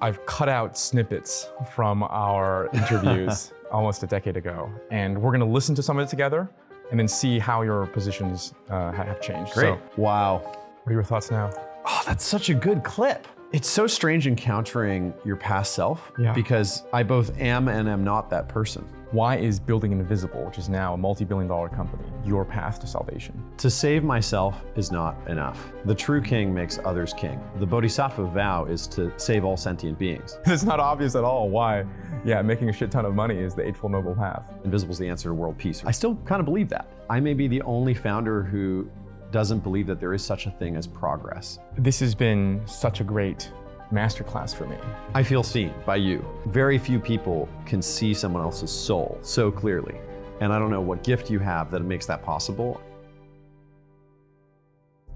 I've cut out snippets from our interviews almost a decade ago, and we're going to listen to some of it together and then see how your positions have changed. Great. So, Wow. what are your thoughts now? Oh, that's such a good clip. It's so strange encountering your past self because I both am and am not that person. Why is building Invisible, which is now a multi-billion-dollar company, your path to salvation? To save myself is not enough. The true king makes others king. The bodhisattva vow is to save all sentient beings. It's not obvious at all why, making a shit ton of money is the Eightfold Noble Path. Invisible is the answer to world peace. I still kind of believe that. I may be the only founder who doesn't believe that there is such a thing as progress. This has been such a great masterclass for me. I feel seen by you. Very few people can see someone else's soul so clearly. And I don't know what gift you have that makes that possible.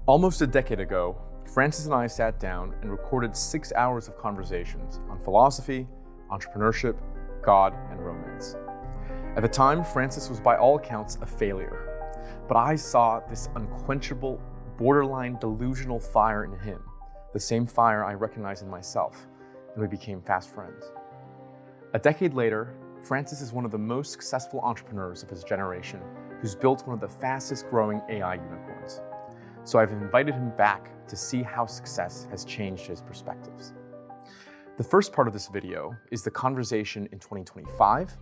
Almost a decade ago, Francis and I sat down and recorded 6 hours of conversations on philosophy, entrepreneurship, God, and romance. At the time, Francis was by all accounts a failure, but I saw this unquenchable, borderline delusional fire in him, the same fire I recognized in myself, and we became fast friends. A decade later, Francis is one of the most successful entrepreneurs of his generation who's built one of the fastest growing AI unicorns. So I've invited him back to see how success has changed his perspectives. The first part of this video is the conversation in 2025,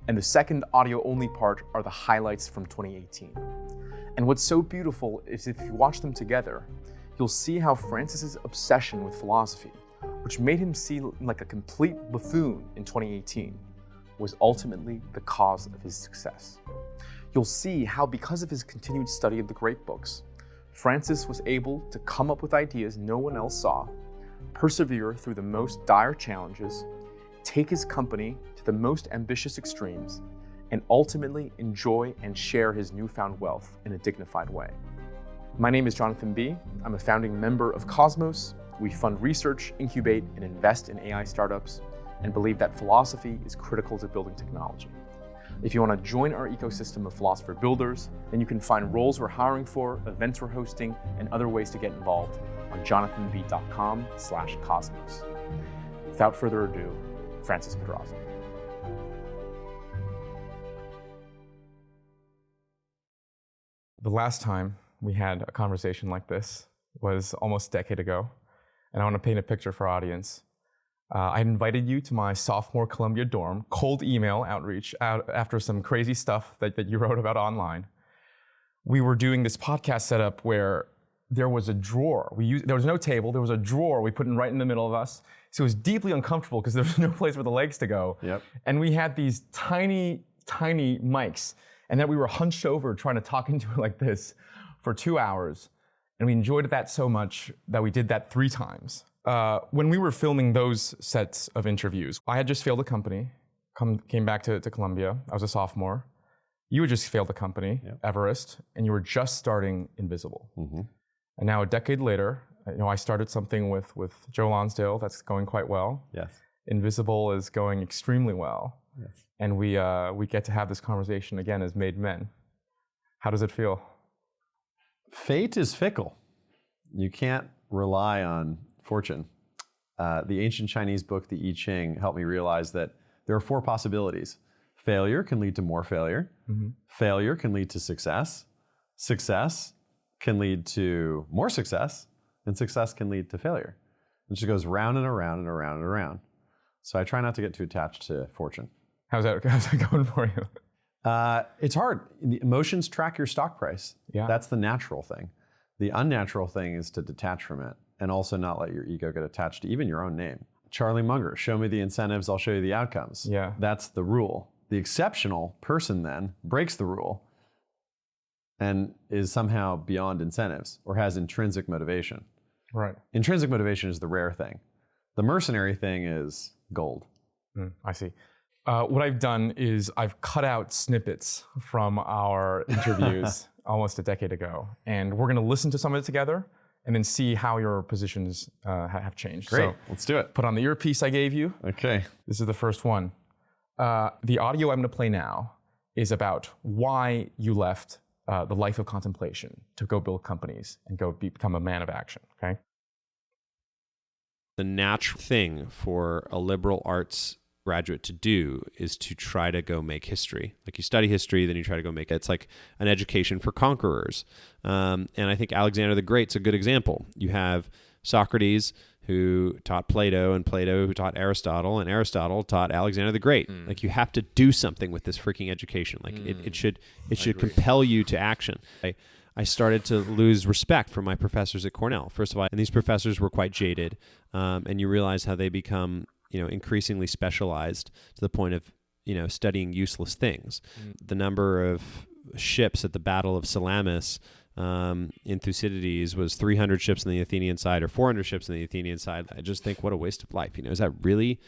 and the second audio-only part are the highlights from 2018. And what's so beautiful is if you watch them together, you'll see how Francis's obsession with philosophy, which made him seem like a complete buffoon in 2018, was ultimately the cause of his success. You'll see how, because of his continued study of the great books, Francis was able to come up with ideas no one else saw, persevere through the most dire challenges, take his company to the most ambitious extremes, and ultimately enjoy and share his newfound wealth in a dignified way. My name is Jonathan B. I'm a founding member of Cosmos. We fund research, incubate, and invest in AI startups, and believe that philosophy is critical to building technology. If you want to join our ecosystem of philosopher builders, then you can find roles we're hiring for, events we're hosting, and other ways to get involved on jonathanb.com/cosmos. Without further ado, Francis Pedraza. The last time we had a conversation like this was almost a decade ago, and I want to paint a picture for our audience. I invited you to my sophomore Columbia dorm, cold email outreach after some crazy stuff that you wrote about online. We were doing this podcast setup where there was a drawer. There was no table, there was a drawer we put in right in the middle of us. So it was deeply uncomfortable because there was no place for the legs to go. Yep. And we had these tiny, tiny mics, and then we were hunched over trying to talk into it like this for 2 hours. And we enjoyed that so much that we did that 3 times. When we were filming those sets of interviews, I had just failed a company, came back to Columbia. I was a sophomore. You had just failed a company, Everest, and you were just starting Invisible. Mm-hmm. And now a decade later, I started something with Joe Lonsdale that's going quite well. Yes. Invisible is going extremely well. Yes. And we get to have this conversation again as made men. How does it feel? Fate is fickle. You can't rely on fortune. The ancient Chinese book, the I Ching, helped me realize that there are 4 possibilities. Failure can lead to more failure. Mm-hmm. Failure can lead to success. Success can lead to more success. And success can lead to failure. It just goes round and around and around and around. So I try not to get too attached to fortune. How's that going for you? It's hard. The emotions track your stock price. Yeah. That's the natural thing. The unnatural thing is to detach from it and also not let your ego get attached to even your own name. Charlie Munger, show me the incentives, I'll show you the outcomes. Yeah. That's the rule. The exceptional person then breaks the rule and is somehow beyond incentives or has intrinsic motivation. Right. Intrinsic motivation is the rare thing. The mercenary thing is gold. I see. What I've done is I've cut out snippets from our interviews almost a decade ago, and we're going to listen to some of it together and then see how your positions have changed. Great, so let's do it. Put on the earpiece I gave you. Okay. This is the first one. The audio I'm going to play now is about why you left the life of contemplation to go build companies and go become a man of action, okay? The natural thing for a liberal arts graduate to do is to try to go make history. Like you study history, then you try to go make it. It's like an education for conquerors. And I think Alexander the Great's a good example. You have Socrates who taught Plato, and Plato who taught Aristotle, and Aristotle taught Alexander the Great. Like you have to do something with this freaking education. Like it should compel you to action. I started to lose respect for my professors at Cornell, first of all, and these professors were quite jaded, and you realize how they become increasingly specialized to the point of, studying useless things. The number of ships at the Battle of Salamis in Thucydides was 300 ships on the Athenian side or 400 ships on the Athenian side. I just think, what a waste of life. Is that really,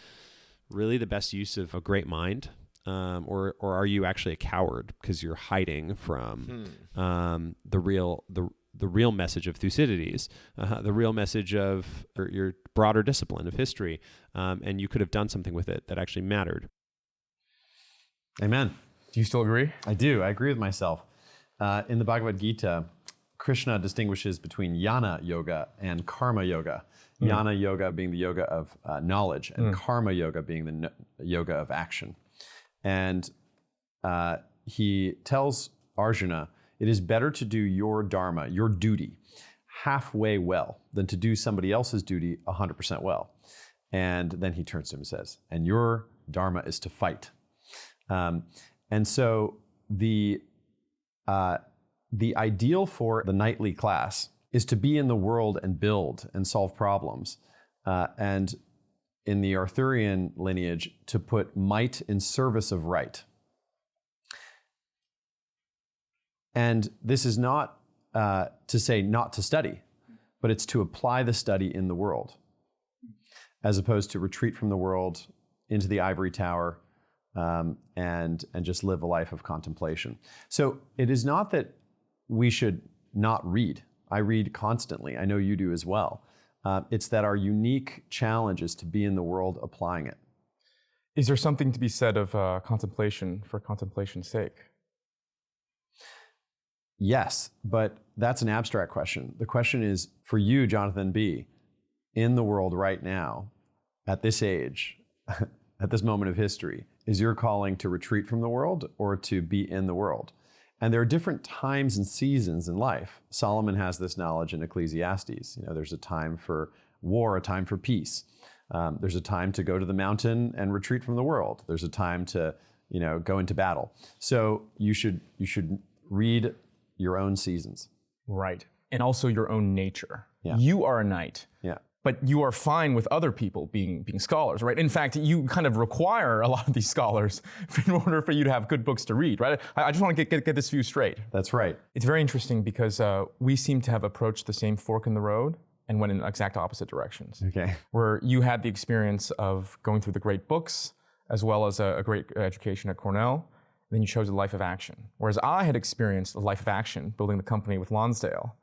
really the best use of a great mind? Or are you actually a coward because you're hiding from the real message of Thucydides, the real message of your broader discipline of history, and you could have done something with it that actually mattered. Amen. Do you still agree? I do. I agree with myself. In the Bhagavad Gita, Krishna distinguishes between jnana yoga and karma yoga. Jnana yoga being the yoga of knowledge, and karma yoga being the yoga of action. And he tells Arjuna, it is better to do your dharma, your duty, halfway well than to do somebody else's duty 100% well. And then he turns to him and says, and your dharma is to fight. And so the ideal for the knightly class is to be in the world and build and solve problems. And in the Arthurian lineage, to put might in service of right. And this is not to say not to study, but it's to apply the study in the world, as opposed to retreat from the world into the ivory tower and just live a life of contemplation. So it is not that we should not read. I read constantly. I know you do as well. It's that our unique challenge is to be in the world applying it. Is there something to be said of contemplation for contemplation's sake? Yes, but that's an abstract question. The question is, for you, Jonathan B., in the world right now, at this age, at this moment of history, is your calling to retreat from the world or to be in the world? And there are different times and seasons in life. Solomon has this knowledge in Ecclesiastes. There's a time for war, a time for peace. There's a time to go to the mountain and retreat from the world. There's a time to, go into battle. So you should read your own seasons. Right. And also your own nature. Yeah. You are a knight. Yeah. But you are fine with other people being scholars, right? In fact, you kind of require a lot of these scholars in order for you to have good books to read, right? I just want to get this view straight. That's right. It's very interesting because we seem to have approached the same fork in the road and went in exact opposite directions. Okay. Where you had the experience of going through the great books as well as a great education at Cornell, then you chose a life of action. Whereas I had experienced a life of action building the company with Lonsdale,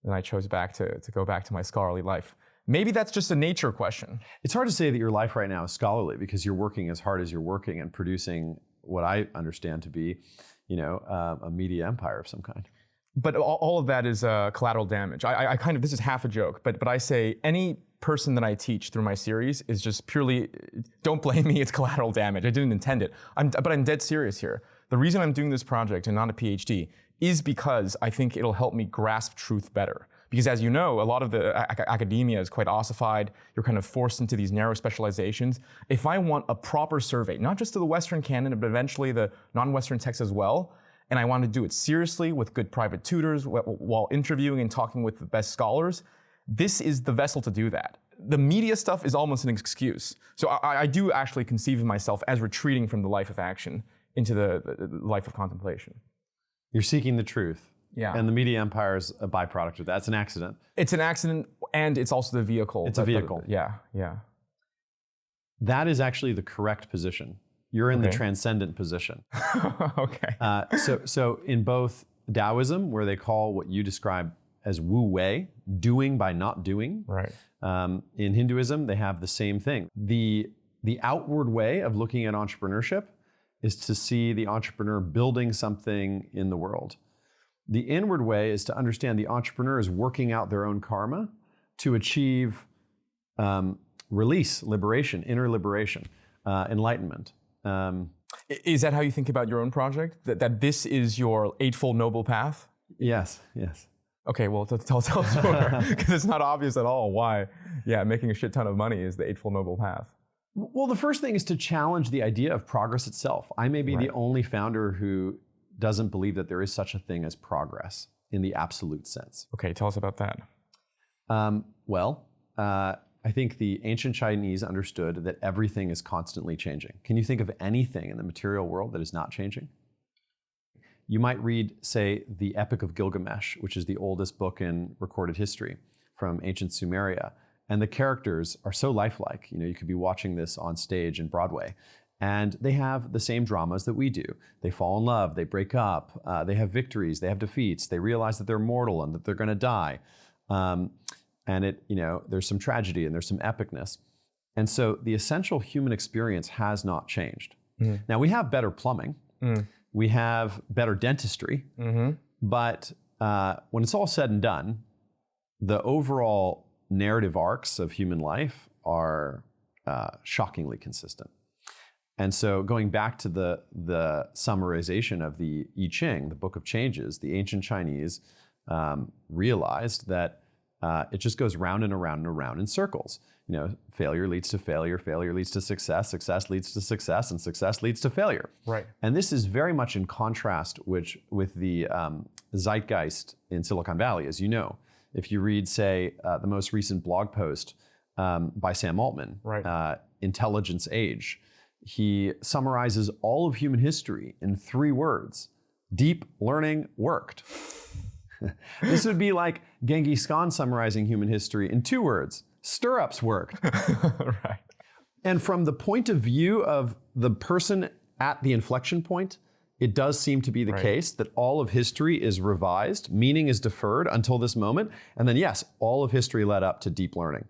and I chose to go back to my scholarly life. Maybe that's just a nature question. It's hard to say that your life right now is scholarly because you're working as hard as you're working and producing what I understand to be, a media empire of some kind. But all of that is collateral damage. I kind of, this is half a joke, but I say any person that I teach through my series is just purely, don't blame me, it's collateral damage. I didn't intend it. But I'm dead serious here. The reason I'm doing this project and not a PhD is because I think it'll help me grasp truth better. Because as you know, a lot of the academia is quite ossified. You're kind of forced into these narrow specializations. If I want a proper survey, not just to the Western canon, but eventually the non-Western texts as well, and I want to do it seriously with good private tutors while interviewing and talking with the best scholars, this is the vessel to do that. The media stuff is almost an excuse. So I do actually conceive of myself as retreating from the life of action into the life of contemplation. You're seeking the truth. Yeah. And the media empire is a byproduct of that. It's an accident. It's an accident, and it's also the vehicle. It's a vehicle. Yeah. That is actually the correct position. You're in the transcendent position. Okay. So in both Taoism, where they call what you describe as wu wei, doing by not doing. Right. In Hinduism, they have the same thing. The outward way of looking at entrepreneurship is to see the entrepreneur building something in the world. The inward way is to understand the entrepreneur is working out their own karma to achieve release, liberation, inner liberation, enlightenment. Is that how you think about your own project? That this is your Eightfold Noble Path? Yes. Okay, well, tell us more, because it's not obvious at all why, making a shit ton of money is the Eightfold Noble Path. Well, the first thing is to challenge the idea of progress itself. I may be the only founder who doesn't believe that there is such a thing as progress in the absolute sense. Okay, tell us about that. I think the ancient Chinese understood that everything is constantly changing. Can you think of anything in the material world that is not changing? You might read, say, the Epic of Gilgamesh, which is the oldest book in recorded history from ancient Sumeria. And the characters are so lifelike. You could be watching this on stage in Broadway. And they have the same dramas that we do. They fall in love, they break up, they have victories, they have defeats, they realize that they're mortal and that they're going to die. And there's some tragedy and there's some epicness. And so the essential human experience has not changed. Mm. Now, we have better plumbing. Mm. We have better dentistry, but when it's all said and done, the overall narrative arcs of human life are shockingly consistent. And so going back to the summarization of the I Ching, the Book of Changes, the ancient Chinese realized that it just goes round and around and around in circles. Failure leads to failure, failure leads to success, success leads to success, and success leads to failure. Right. And this is very much in contrast with the zeitgeist in Silicon Valley, as you know. If you read, say, the most recent blog post by Sam Altman, Intelligence Age, he summarizes all of human history in 3 words: deep learning worked. This would be like Genghis Khan summarizing human history in 2 words: stirrups worked. Right. And from the point of view of the person at the inflection point, it does seem to be the case that all of history is revised, meaning is deferred until this moment, and then yes, all of history led up to deep learning.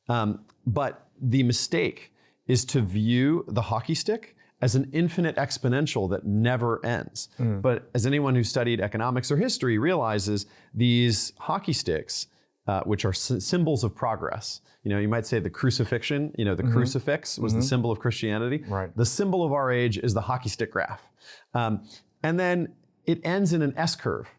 But the mistake is to view the hockey stick as an infinite exponential that never ends. But as anyone who studied economics or history realizes, these hockey sticks, which are symbols of progress. You might say the crucifixion, the crucifix was the symbol of Christianity. Right. The symbol of our age is the hockey stick graph. And then it ends in an S-curve,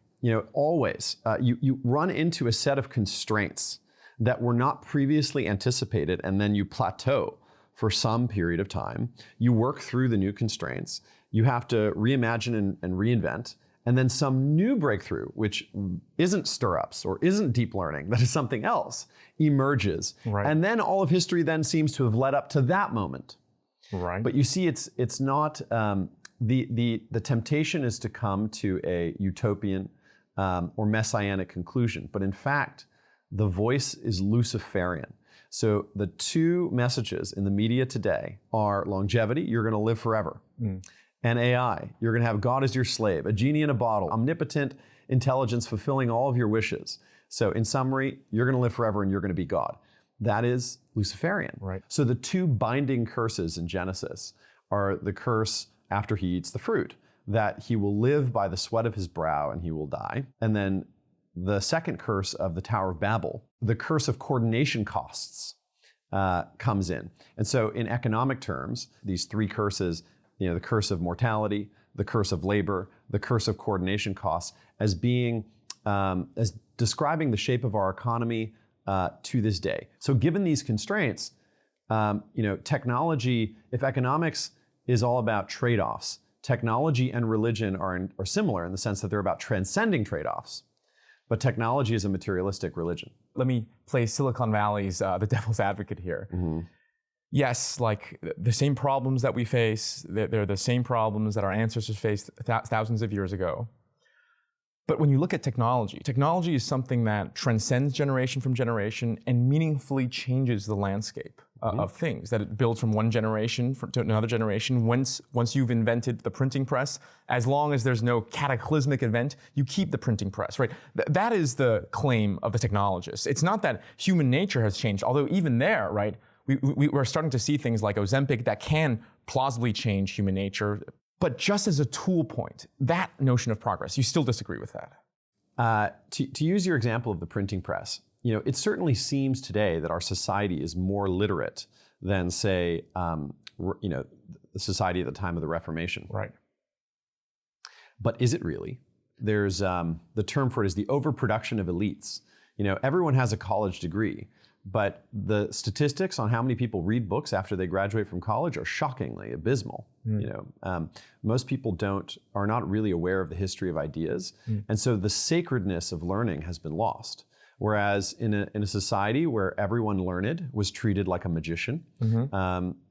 always. You run into a set of constraints that were not previously anticipated, and then you plateau for some period of time. You work through the new constraints. You have to reimagine and reinvent. And then some new breakthrough, which isn't stirrups or isn't deep learning, that is something else, emerges. Right. And then all of history then seems to have led up to that moment. Right. But you see, it's not, the temptation is to come to a utopian or messianic conclusion. But in fact, the voice is Luciferian. So the 2 messages in the media today are longevity, you're going to live forever. And AI, you're going to have God as your slave, a genie in a bottle, omnipotent intelligence fulfilling all of your wishes. So in summary, you're going to live forever and you're going to be God. That is Luciferian. Right. So the 2 binding curses in Genesis are the curse after he eats the fruit, that he will live by the sweat of his brow and he will die. And then the second curse of the Tower of Babel, the curse of coordination costs, comes in. And so in economic terms, these 3 curses, the curse of mortality, the curse of labor, the curse of coordination costs, as being, as describing the shape of our economy to this day. So given these constraints, technology, if economics is all about trade-offs, technology and religion are similar in the sense that they're about transcending trade-offs. But technology is a materialistic religion. Let me play Silicon Valley's the devil's advocate here. Yes, like the same problems that we face, they're the same problems that our ancestors faced thousands of years ago. But when you look at technology, technology is something that transcends generation from generation and meaningfully changes the landscape of things, that it builds from one generation to another generation. Once you've invented the printing press, as long as there's no cataclysmic event, you keep the printing press, right? That is the claim of the technologists. It's not that human nature has changed, although even there, right, we're starting to see things like Ozempic that can plausibly change human nature. But just as a tool point, that notion of progress, you still disagree with that? To use your example of the printing press, it certainly seems today that our society is more literate than, say, the society at the time of the Reformation. Right. But is it really? There's the term for it is the overproduction of elites. Everyone has a college degree, but the statistics on how many people read books after they graduate from college are shockingly abysmal. Most people are not really aware of the history of ideas, and so the sacredness of learning has been lost. Whereas in a society where everyone learned was treated like a magician,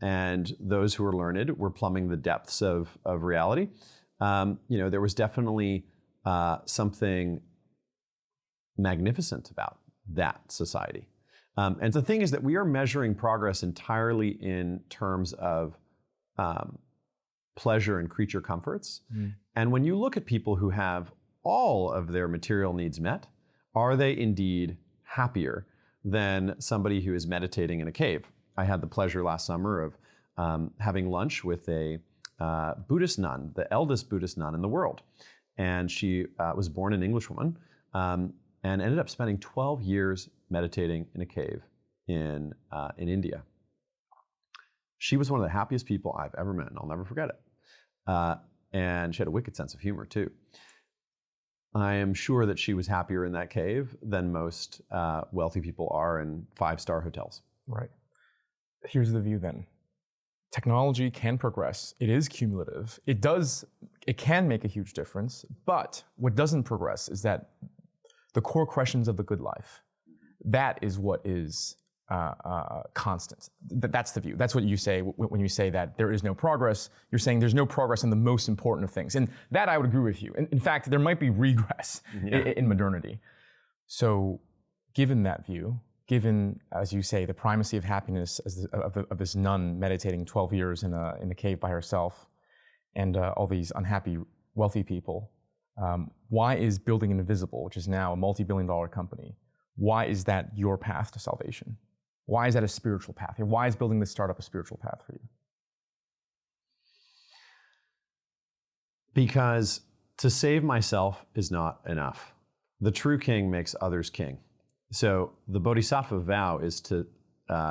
and those who were learned were plumbing the depths of reality, there was definitely something magnificent about that society. And the thing is that we are measuring progress entirely in terms of pleasure and creature comforts. And when you look at people who have all of their material needs met, are they indeed happier than somebody who is meditating in a cave? I had the pleasure last summer of having lunch with a Buddhist nun, the eldest Buddhist nun in the world. And she was born an Englishwoman and ended up spending 12 years meditating in a cave in India. She was one of the happiest people I've ever met, and I'll never forget it. And she had a wicked sense of humor, too. I am sure that she was happier in that cave than most wealthy people are in 5-star hotels. Right. Here's the view then. Technology can progress. It is cumulative. It can make a huge difference. But what doesn't progress is that the core questions of the good life, that is what is constant. That's the view. That's what you say when you say that there is no progress. You're saying there's no progress on the most important of things. And that I would agree with you. In fact, there might be regress in modernity. So given that view, given, as you say, the primacy of happiness of this nun meditating 12 years in a cave by herself, and all these unhappy wealthy people, why is building Invisible, which is now a multi-billion-dollar company, why is that your path to salvation? Why is that a spiritual path? Why is building this startup a spiritual path for you? Because to save myself is not enough. The true king makes others king. So the bodhisattva vow is to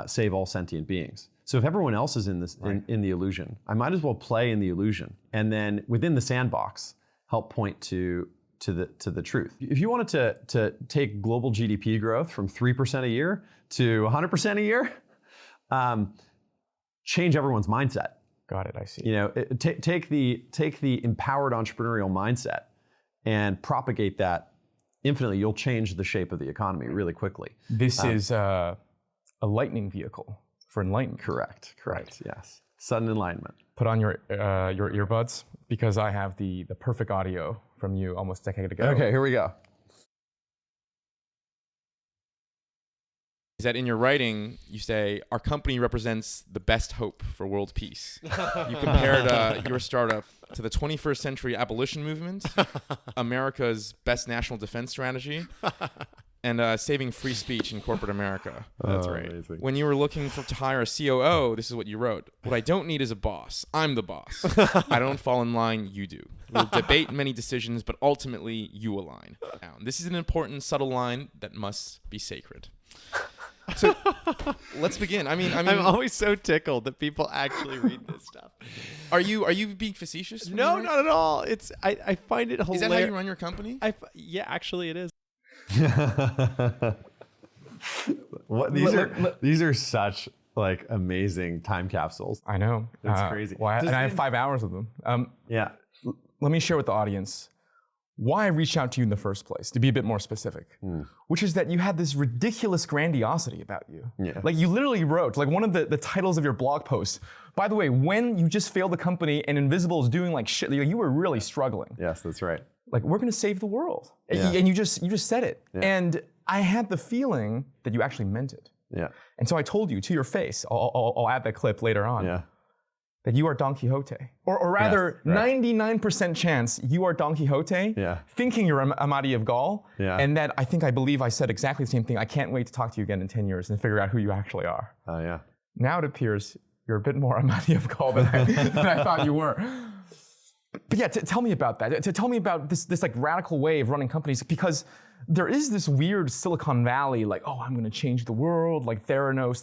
save all sentient beings. So if everyone else is in this in the illusion, I might as well play in the illusion, and then within the sandbox, help point to the truth. If you wanted to take global GDP growth from 3% a year to 100% a year, change everyone's mindset. Got it. I see. Take the empowered entrepreneurial mindset and propagate that infinitely. You'll change the shape of the economy really quickly. This is a lightning vehicle for enlightenment. Correct. Yes. Sudden enlightenment. Put on your earbuds, because I have the perfect audio from you almost a decade ago. Okay, here we go. Is that in your writing, you say, our company represents the best hope for world peace. You compared your startup to the 21st century abolition movement, America's best national defense strategy, and saving free speech in corporate America. That's right. Amazing. When you were looking to hire a COO, this is what you wrote. What I don't need is a boss. I'm the boss. I don't fall in line, you do. We'll debate many decisions, but ultimately you align. Now, this is an important, subtle line that must be sacred. So let's begin. I mean, I'm always so tickled that people actually read this stuff. Are you being facetious? No, not at all. I find it hilarious. Is that how you run your company? Yeah, actually it is. These are such amazing time capsules. I know. It's crazy. And I have 5 hours of them. Yeah. Let me share with the audience why I reached out to you in the first place, to be a bit more specific, which is that you had this ridiculous grandiosity about you. Yeah. You literally wrote, one of the titles of your blog post, by the way, when you just failed the company and Invisible is doing shit, you were really struggling. Yes, that's right. We're going to save the world. Yeah. And you just said it. Yeah. And I had the feeling that you actually meant it. Yeah. And so I told you to your face, I'll add that clip later on, that you are Don Quixote. Or rather, yes, right. 99% chance you are Don Quixote, thinking you're Amadi of Gaul, and that I believe I said exactly the same thing. I can't wait to talk to you again in 10 years and figure out who you actually are. Oh, yeah. Now it appears you're a bit more Amadi of Gaul than I thought you were. But yeah, tell me about that. Tell me about this like radical way of running companies, because there is this weird Silicon Valley, like, oh, I'm going to change the world, like Theranos,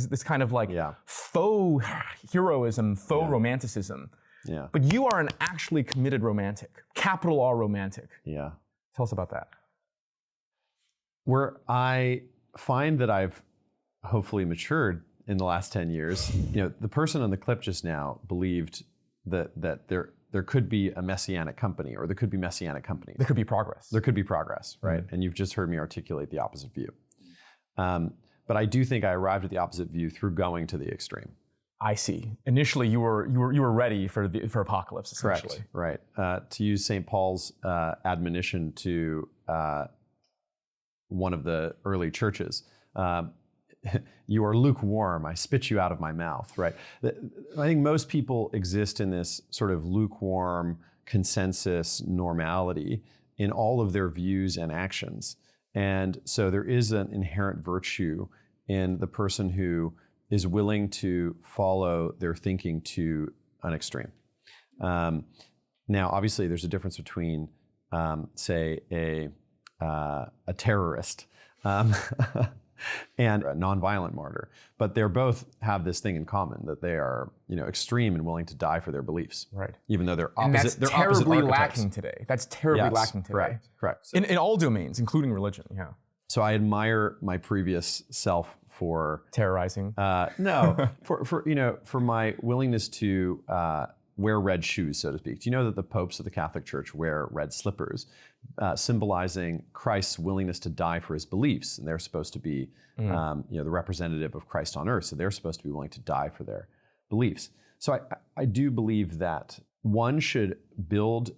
this kind of like faux heroism, faux romanticism. Yeah. But you are an actually committed romantic, capital R romantic. Yeah. Tell us about that. Where I find that I've hopefully matured in the last 10 years, the person on the clip just now believed that there could be a messianic company, or there could be messianic companies. There could be progress. There could be progress, right? And you've just heard me articulate the opposite view. But I do think I arrived at the opposite view through going to the extreme. I see. Initially, you were ready for apocalypse, essentially. Correct. Right. To use St. Paul's admonition to one of the early churches, you are lukewarm, I spit you out of my mouth, right? I think most people exist in this sort of lukewarm consensus normality in all of their views and actions. And so there is an inherent virtue in the person who is willing to follow their thinking to an extreme. Now, obviously, there's a difference between, say, a terrorist and a nonviolent martyr, but they both have this thing in common, that they are, extreme and willing to die for their beliefs. Right. Even though they're opposite. And that's terribly lacking today. That's terribly lacking today. Correct. In all domains, including religion. Yeah. So I admire my previous self for terrorizing. No, for my willingness to wear red shoes, so to speak. Do you know that the popes of the Catholic Church wear red slippers, symbolizing Christ's willingness to die for his beliefs? And they're supposed to be, the representative of Christ on earth. So they're supposed to be willing to die for their beliefs. So I do believe that one should build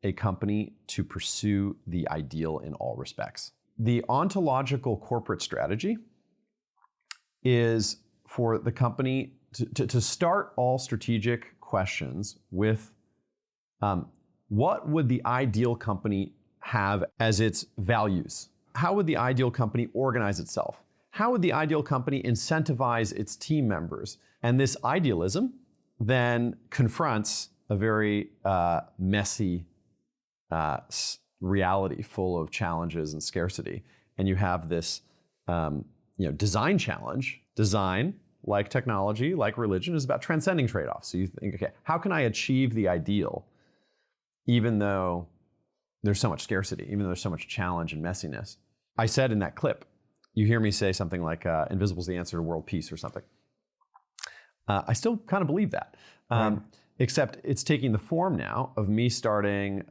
a company to pursue the ideal in all respects. The ontological corporate strategy is for the company to start all strategic questions with what would the ideal company have as its values? How would the ideal company organize itself? How would the ideal company incentivize its team members? And this idealism then confronts a very messy reality full of challenges and scarcity. And you have this design challenge. Design, like technology, like religion, is about transcending trade-offs. So you think, okay, how can I achieve the ideal even though there's so much scarcity, even though there's so much challenge and messiness? I said in that clip, you hear me say something like invisible's the answer to world peace or something. I still kind of believe that. Except it's taking the form now of me starting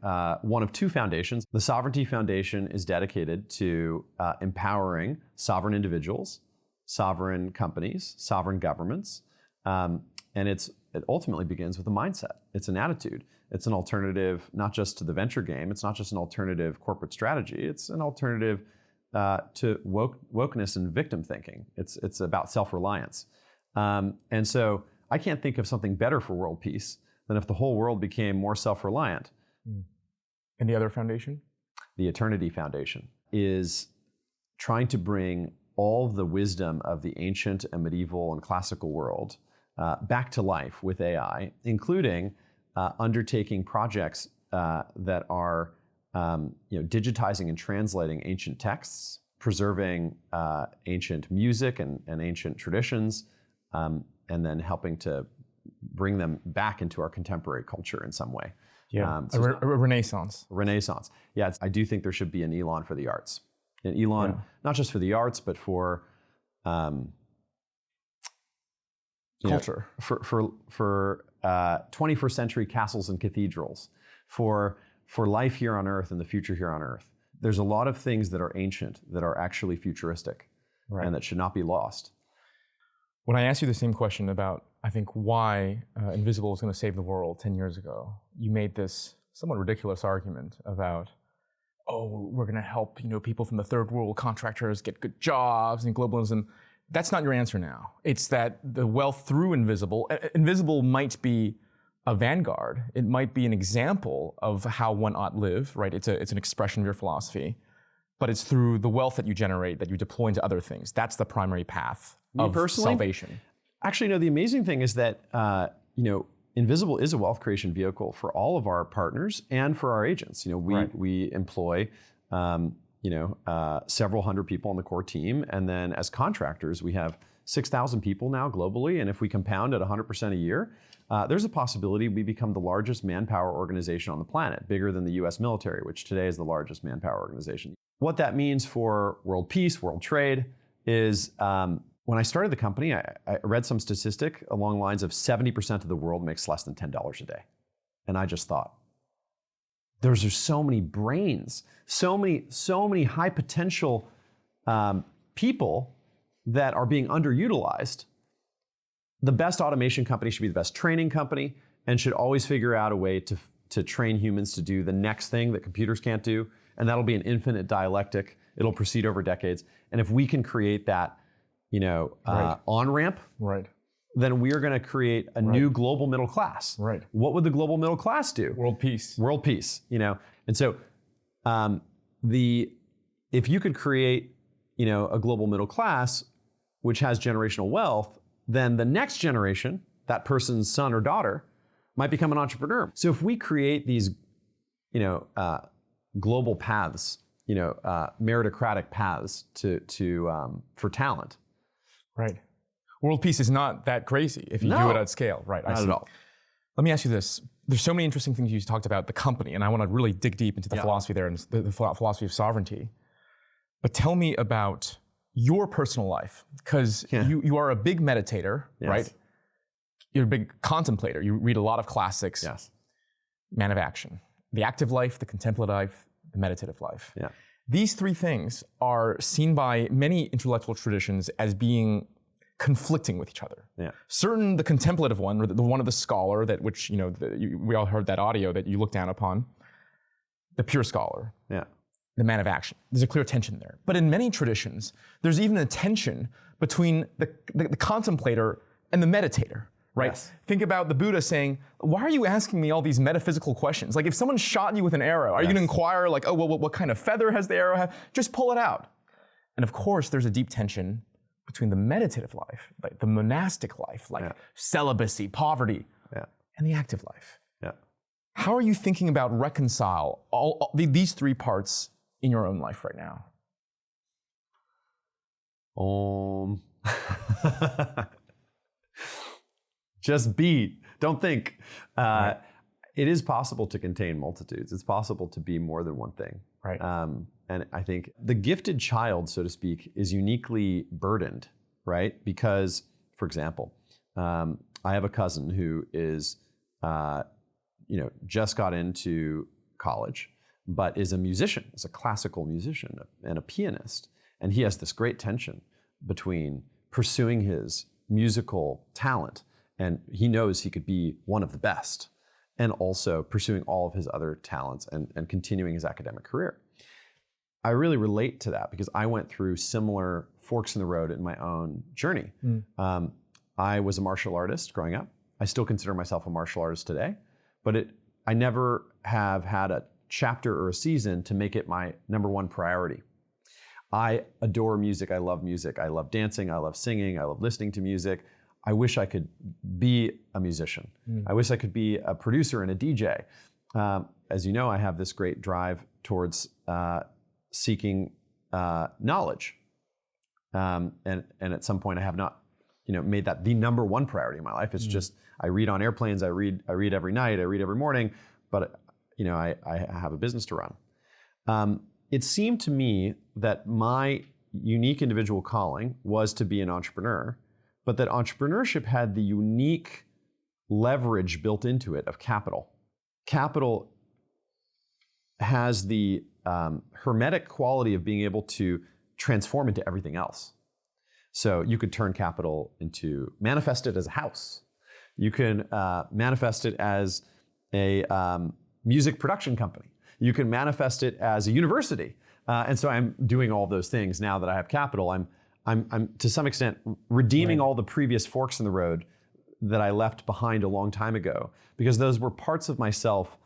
one of two foundations. The Sovereignty Foundation is dedicated to empowering sovereign individuals, sovereign companies, sovereign governments. And it ultimately begins with a mindset. It's an attitude. It's an alternative, not just to the venture game. It's not just an alternative corporate strategy. It's an alternative to wokeness and victim thinking. It's about self-reliance. And so I can't think of something better for world peace than if the whole world became more self-reliant. And the other foundation? The Eternity Foundation is trying to bring all the wisdom of the ancient and medieval and classical world back to life with AI, including undertaking projects that are digitizing and translating ancient texts, preserving ancient music and ancient traditions, and then helping to bring them back into our contemporary culture in some way. Yeah, a renaissance. Renaissance. Yeah, I do think there should be an Elon for the arts. An Elon, not just for the arts, but for culture. For 21st century castles and cathedrals, for life here on earth and the future here on earth. There's a lot of things that are ancient that are actually futuristic, and that should not be lost. When I asked you the same question about, I think, why Invisible was going to save the world 10 years ago, you made this somewhat ridiculous argument about, oh, we're going to help people from the third world contractors get good jobs and globalism. That's not your answer now. It's that the wealth through Invisible might be a vanguard. It might be an example of how one ought live, right? It's an expression of your philosophy. But it's through the wealth that you generate that you deploy into other things. That's the primary path of salvation. Actually, no, the amazing thing is that, Invisible is a wealth creation vehicle for all of our partners and for our agents. We employ several hundred people on the core team, and then as contractors, we have 6,000 people now globally. And if we compound at 100% a year, there's a possibility we become the largest manpower organization on the planet, bigger than the U.S. military, which today is the largest manpower organization. What that means for world peace, world trade, is when I started the company, I read some statistic along the lines of 70% of the world makes less than $10 a day. And I just thought, there's just so many brains, so many high potential people that are being underutilized. The best automation company should be the best training company and should always figure out a way to train humans to do the next thing that computers can't do. And that'll be an infinite dialectic. It'll proceed over decades. And if we can create that, on-ramp, then we are going to create a new global middle class. Right. What would the global middle class do? World peace. World peace, And so if you could create, a global middle class which has generational wealth, then the next generation, that person's son or daughter, might become an entrepreneur. So if we create these, global paths, meritocratic paths for talent. Right. World peace is not that crazy if you do it at scale. Right. Not at all. Let me ask you this. There's so many interesting things you talked about the company, and I want to really dig deep into the philosophy there and the philosophy of sovereignty. But tell me about your personal life, because you are a big meditator, right? You're a big contemplator. You read a lot of classics. Yes. Man of action. The active life, the contemplative life, the meditative life. Yeah. These three things are seen by many intellectual traditions as being conflicting with each other. Yeah. The contemplative one, or the one of the scholar, we all heard that audio that you look down upon, the pure scholar, the man of action. There's a clear tension there. But in many traditions, there's even a tension between the contemplator and the meditator. Right? Yes. Think about the Buddha saying, why are you asking me all these metaphysical questions? Like if someone shot you with an arrow, are you going to inquire like, what kind of feather has the arrow have? Just pull it out. And of course, there's a deep tension between the meditative life, like the monastic life, like celibacy, poverty, and the active life. Yeah. How are you thinking about reconcile all these three parts in your own life right now? Just be, don't think. It is possible to contain multitudes. It's possible to be more than one thing. Right. And I think the gifted child, so to speak, is uniquely burdened, right? Because, for example, I have a cousin who is, just got into college, but is a musician, is a classical musician and a pianist. And he has this great tension between pursuing his musical talent, and he knows he could be one of the best, and also pursuing all of his other talents and continuing his academic career. I really relate to that because I went through similar forks in the road in my own journey. I was a martial artist growing up. I still consider myself a martial artist today, but I never have had a chapter or a season to make it my number one priority. I adore music. I love music. I love dancing. I love singing. I love listening to music. I wish I could be a musician. I wish I could be a producer and a DJ. As you know, I have this great drive towards seeking knowledge. And at some point I have not, made that the number one priority in my life. It's just, I read on airplanes, I read every night, I read every morning, but I have a business to run. It seemed to me that my unique individual calling was to be an entrepreneur, but that entrepreneurship had the unique leverage built into it of capital. Capital has the hermetic quality of being able to transform into everything else. So you could turn capital into, manifest it as a house. You can manifest it as a music production company. You can manifest it as a university. And so I'm doing all those things now that I have capital. I'm to some extent redeeming all the previous forks in the road that I left behind a long time ago, because those were parts of myself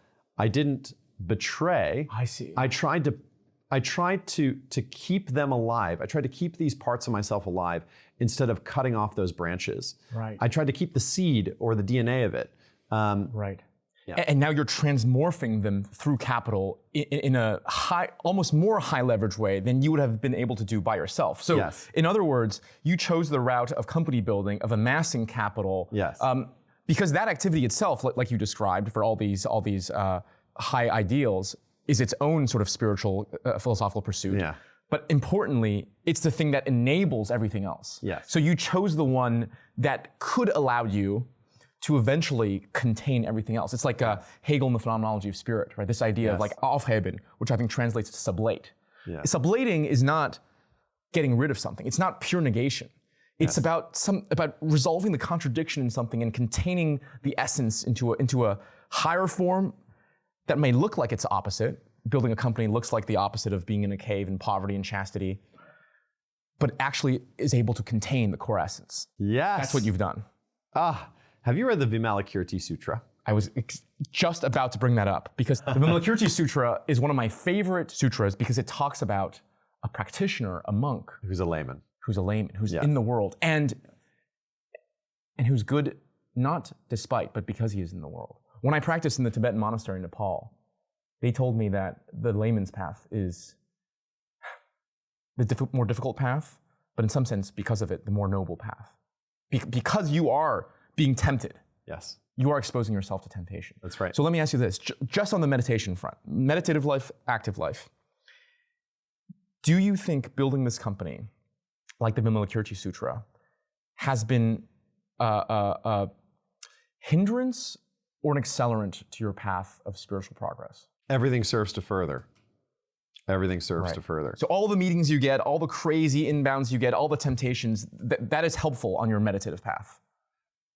I didn't betray. I see. I tried to keep them alive. I tried to keep these parts of myself alive instead of cutting off those branches. Right. I tried to keep the seed or the DNA of it Right. Yeah. And now you're transmorphing them through capital in a almost more high leverage way than you would have been able to do by yourself. So Yes. in other words, you chose the route of company building, of amassing capital. Yes. Because that activity itself, like you described, for all these high ideals, is its own sort of spiritual, philosophical pursuit. Yeah. But importantly, it's the thing that enables everything else. Yes. So you chose the one that could allow you to eventually contain everything else. It's like Hegel in the phenomenology of spirit, right? This idea of like aufheben, which I think translates to sublate. Yeah. Sublating is not getting rid of something. It's not pure negation. It's about resolving the contradiction in something and containing the essence into a higher form that may look like it's opposite. Building a company looks like the opposite of being in a cave in poverty and chastity, but actually is able to contain the core essence. Yes. That's what you've done. Have you read the Vimalakirti Sutra? I was just about to bring that up because the Vimalakirti Sutra is one of my favorite sutras because it talks about a practitioner, a monk. Who's a layman. Who's in the world and who's good not despite, but because he is in the world. When I practiced in the Tibetan monastery in Nepal, they told me that the layman's path is the more difficult path, but in some sense, because of it, the more noble path. Because you are being tempted. Yes. You are exposing yourself to temptation. That's right. So let me ask you this, just on the meditation front, meditative life, active life, do you think building this company, like the Vimalakirti Sutra, has been a hindrance or an accelerant to your path of spiritual progress? Everything serves to further. Everything serves to further. So all the meetings you get, all the crazy inbounds you get, all the temptations, that is helpful on your meditative path.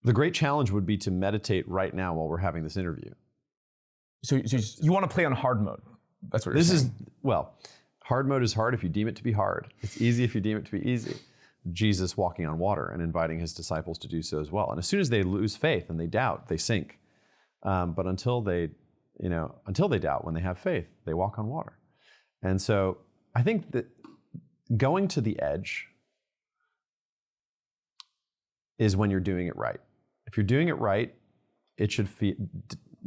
The great challenge would be to meditate right now while we're having this interview. So you want to play on hard mode. That's what you're saying. Hard mode is hard if you deem it to be hard. It's easy if you deem it to be easy. Jesus walking on water and inviting his disciples to do so as well. And as soon as they lose faith and they doubt, they sink. But until they doubt, when they have faith, they walk on water. And so I think that going to the edge is when you're doing it right. If you're doing it right,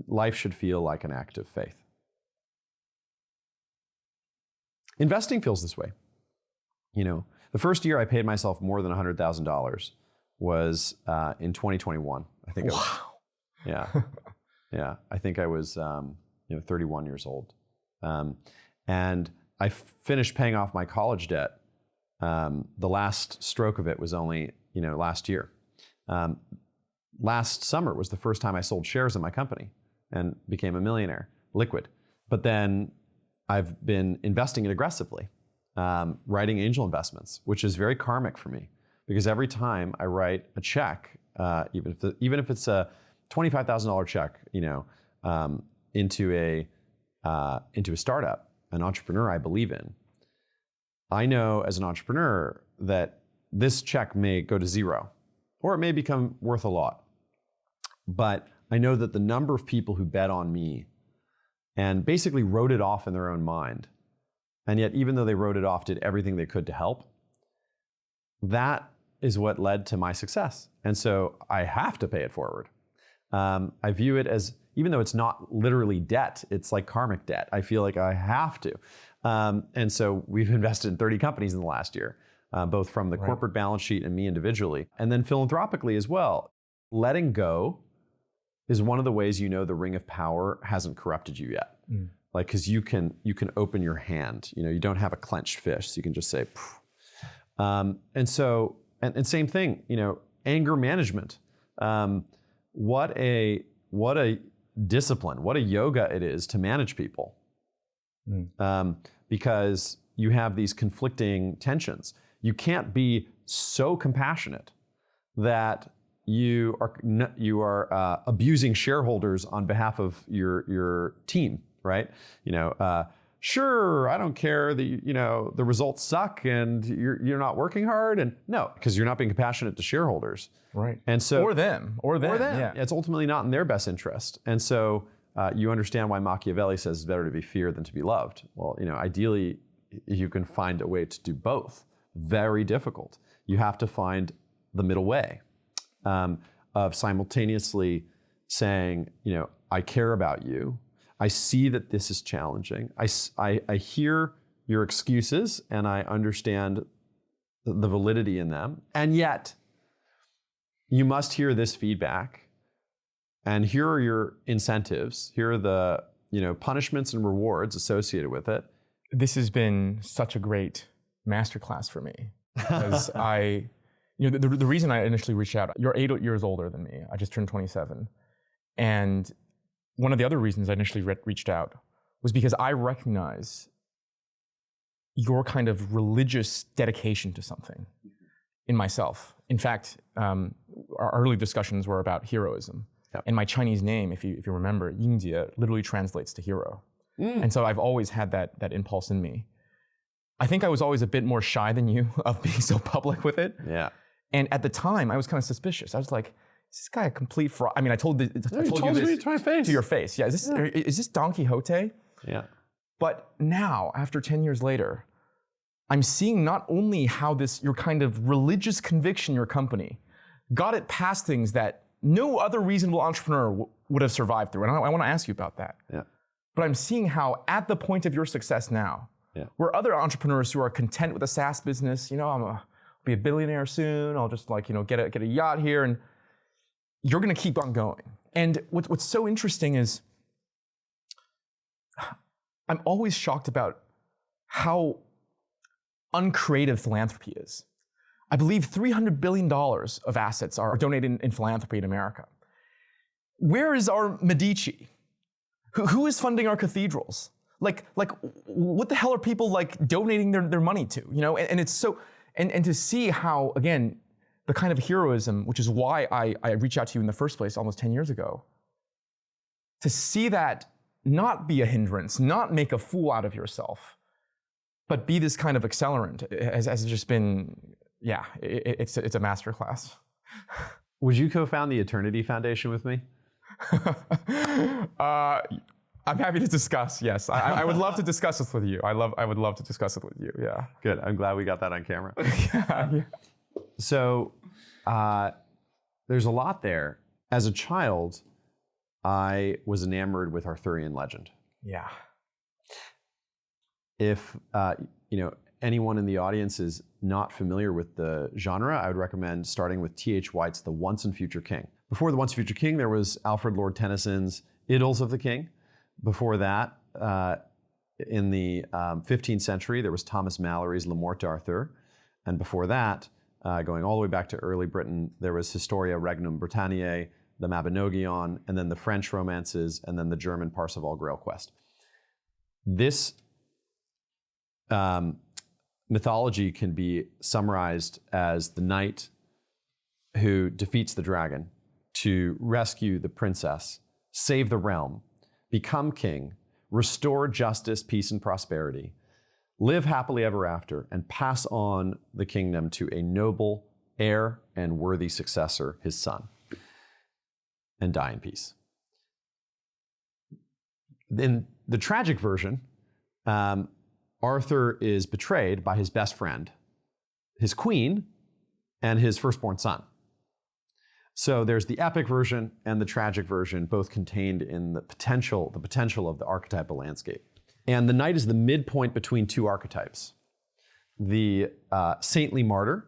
life should feel like an act of faith. Investing feels this way. The first year I paid myself more than $100,000 was in 2021. I think. Wow. Yeah. I think I was 31 years old, and I finished paying off my college debt. The last stroke of it was only last year. Last summer was the first time I sold shares in my company and became a millionaire, liquid. But then I've been investing it aggressively, writing angel investments, which is very karmic for me because every time I write a check, even if it's a $25,000 check, into a startup, an entrepreneur I believe in, I know as an entrepreneur that this check may go to zero, or it may become worth a lot. But I know that the number of people who bet on me and basically wrote it off in their own mind, and yet even though they wrote it off, did everything they could to help, that is what led to my success. And so I have to pay it forward. I view it as, even though it's not literally debt, it's like karmic debt. I feel like I have to. And so we've invested in 30 companies in the last year, both from the corporate balance sheet and me individually, and then philanthropically as well. Letting go is one of the ways the ring of power hasn't corrupted you yet. Like, because you can open your hand. You don't have a clenched fist, so you can just say, and same thing. Anger management. What a discipline, what a yoga it is to manage people, because you have these conflicting tensions. You can't be so compassionate that you are abusing shareholders on behalf of your team, right? Sure, I don't care that the results suck and you're not working hard, and no, because you're not being compassionate to shareholders, right? And so or them. Yeah. It's ultimately not in their best interest, and so you understand why Machiavelli says it's better to be feared than to be loved. Well, ideally, you can find a way to do both. Very difficult. You have to find the middle way of simultaneously saying, I care about you. I see that this is challenging. I hear your excuses and I understand the validity in them. And yet, you must hear this feedback. And here are your incentives. Here are the punishments and rewards associated with it. This has been such a great masterclass for me. Because the reason I initially reached out, you're 8 years older than me. I just turned 27. And one of the other reasons I initially reached out was because I recognize your kind of religious dedication to something in myself. In fact, our early discussions were about heroism. Yep. And my Chinese name, if you remember, Yingjie, literally translates to hero. And so I've always had that impulse in me. I think I was always a bit more shy than you of being so public with it. Yeah. And at the time, I was kind of suspicious. I was like, is this guy a complete fraud? I mean, I told you this to my face. To your face. Yeah, is this Don Quixote? Yeah. But now, after 10 years later, I'm seeing not only how your kind of religious conviction, your company, got it past things that no other reasonable entrepreneur would have survived through. And I want to ask you about that. Yeah. But I'm seeing how at the point of your success now, where other entrepreneurs who are content with a SaaS business, I'll be a billionaire soon, I'll just get a yacht here, and you're going to keep on going. And what's so interesting is I'm always shocked about how uncreative philanthropy is. I believe $300 billion of assets are donated in philanthropy in America. Where is our Medici? Who is funding our cathedrals? Like, what the hell are people donating their money to? And it's so, and to see how, again, the kind of heroism, which is why I reached out to you in the first place almost 10 years ago, to see that not be a hindrance, not make a fool out of yourself, but be this kind of accelerant has just been, it's a masterclass. Would you co-found the Eternity Foundation with me? I'm happy to discuss, yes. I would love to discuss this with you. I would love to discuss it with you, yeah. Good, I'm glad we got that on camera. Yeah. So there's a lot there. As a child, I was enamored with Arthurian legend. Yeah. If anyone in the audience is not familiar with the genre, I would recommend starting with T.H. White's The Once and Future King. Before The Once and Future King, there was Alfred Lord Tennyson's Idylls of the King. Before that, in the 15th century, there was Thomas Mallory's Le Morte d'Arthur. And before that, going all the way back to early Britain, there was Historia Regnum Britanniae, the Mabinogion, and then the French romances, and then the German Parzival Grail Quest. This mythology can be summarized as the knight who defeats the dragon to rescue the princess, save the realm, become king, restore justice, peace, and prosperity, live happily ever after, and pass on the kingdom to a noble heir and worthy successor, his son, and die in peace. In the tragic version, Arthur is betrayed by his best friend, his queen, and his firstborn son. So there's the epic version and the tragic version, both contained in the potential of the archetypal landscape. And the knight is the midpoint between two archetypes. The saintly martyr,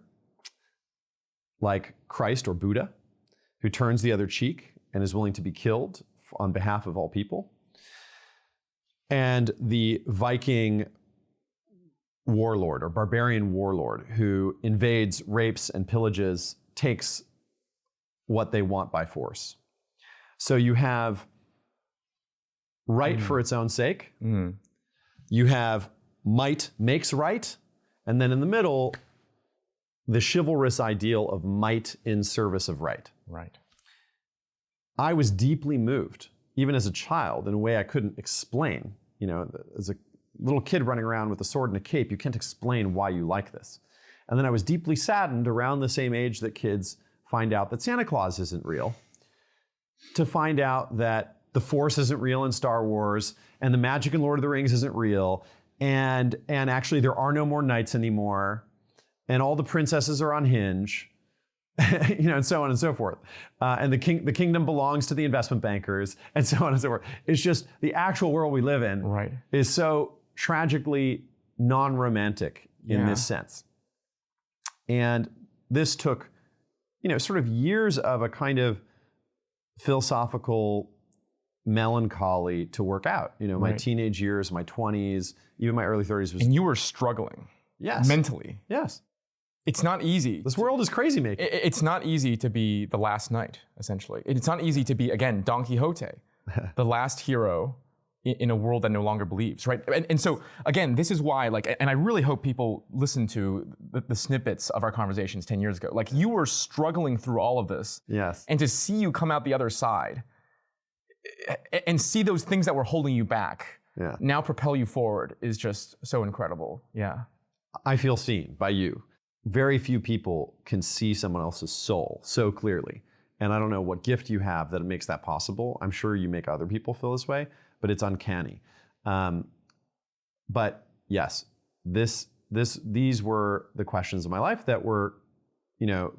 like Christ or Buddha, who turns the other cheek and is willing to be killed on behalf of all people. And the Viking warlord or barbarian warlord who invades, rapes, and pillages, takes what they want by force. So you have right for its own sake. You have might makes right. And then in the middle, the chivalrous ideal of might in service of right. Right. I was deeply moved, even as a child, in a way I couldn't explain. As a little kid running around with a sword and a cape, you can't explain why you like this. And then I was deeply saddened around the same age that kids find out that Santa Claus isn't real, to find out that the Force isn't real in Star Wars, and the magic in Lord of the Rings isn't real, and actually there are no more knights anymore, and all the princesses are on Hinge, and so on and so forth. And the kingdom belongs to the investment bankers, and so on and so forth. It's just the actual world we live in is so tragically non-romantic in this sense. And this took, sort of years of a kind of philosophical melancholy to work out. My teenage years, my 20s, even my early 30s was. And you were struggling. Yes. Mentally. Yes. It's not easy. This world is crazy making. It's not easy to be the last knight, essentially. It's not easy to be, again, Don Quixote, the last hero in a world that no longer believes, right? And so, again, this is why, and I really hope people listen to the snippets of our conversations 10 years ago. You were struggling through all of this. Yes. And to see you come out the other side and see those things that were holding you back now propel you forward is just so incredible. Yeah. I feel seen by you. Very few people can see someone else's soul so clearly. And I don't know what gift you have that makes that possible. I'm sure you make other people feel this way, but it's uncanny. But yes, these were the questions of my life that were,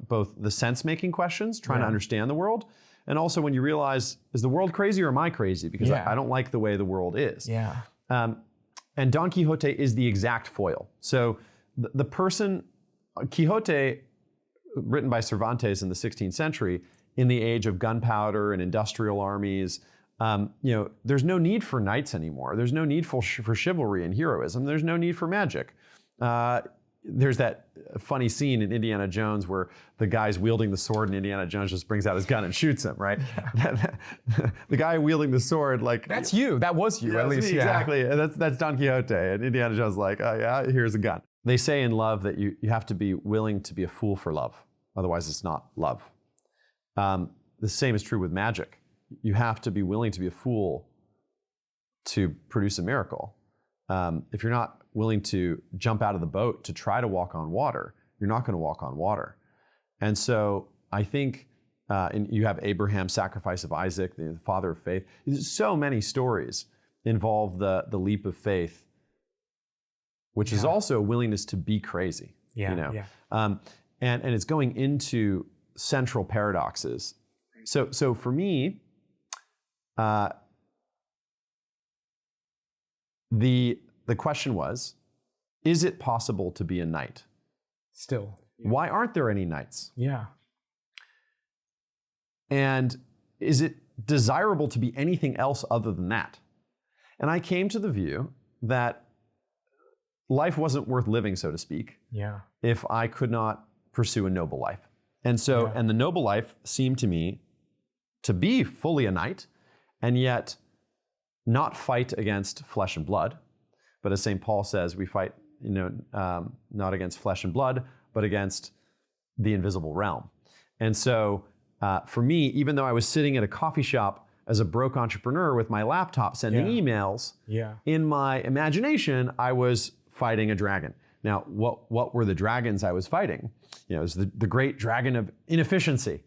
both the sense-making questions, trying to understand the world, and also when you realize, is the world crazy or am I crazy? Because I don't like the way the world is. Yeah. And Don Quixote is the exact foil. So the person, Quixote, written by Cervantes in the 16th century, in the age of gunpowder and industrial armies, there's no need for knights anymore. There's no need for chivalry and heroism. There's no need for magic. There's that funny scene in Indiana Jones where the guy's wielding the sword and Indiana Jones just brings out his gun and shoots him, right? Yeah. The guy wielding the sword, that's you. That was you, at least. Me, exactly. And that's Don Quixote. And Indiana Jones is like, oh yeah, here's a gun. They say in love that you have to be willing to be a fool for love. Otherwise, it's not love. The same is true with magic. You have to be willing to be a fool to produce a miracle. If you're not willing to jump out of the boat to try to walk on water, you're not going to walk on water. And so I think, and you have Abraham's sacrifice of Isaac, the father of faith. So many stories involve the leap of faith, which is also a willingness to be crazy. And it's going into central paradoxes. So for me, the question was, is it possible to be a knight? Still. Why aren't there any knights? Yeah. And is it desirable to be anything else other than that? And I came to the view that life wasn't worth living, so to speak, if I could not pursue a noble life. And so, and the noble life seemed to me to be fully a knight, and yet not fight against flesh and blood. But as St. Paul says, we fight, not against flesh and blood, but against the invisible realm. And so for me, even though I was sitting at a coffee shop as a broke entrepreneur with my laptop sending emails, in my imagination, I was fighting a dragon. Now, what were the dragons I was fighting? It was the great dragon of inefficiency,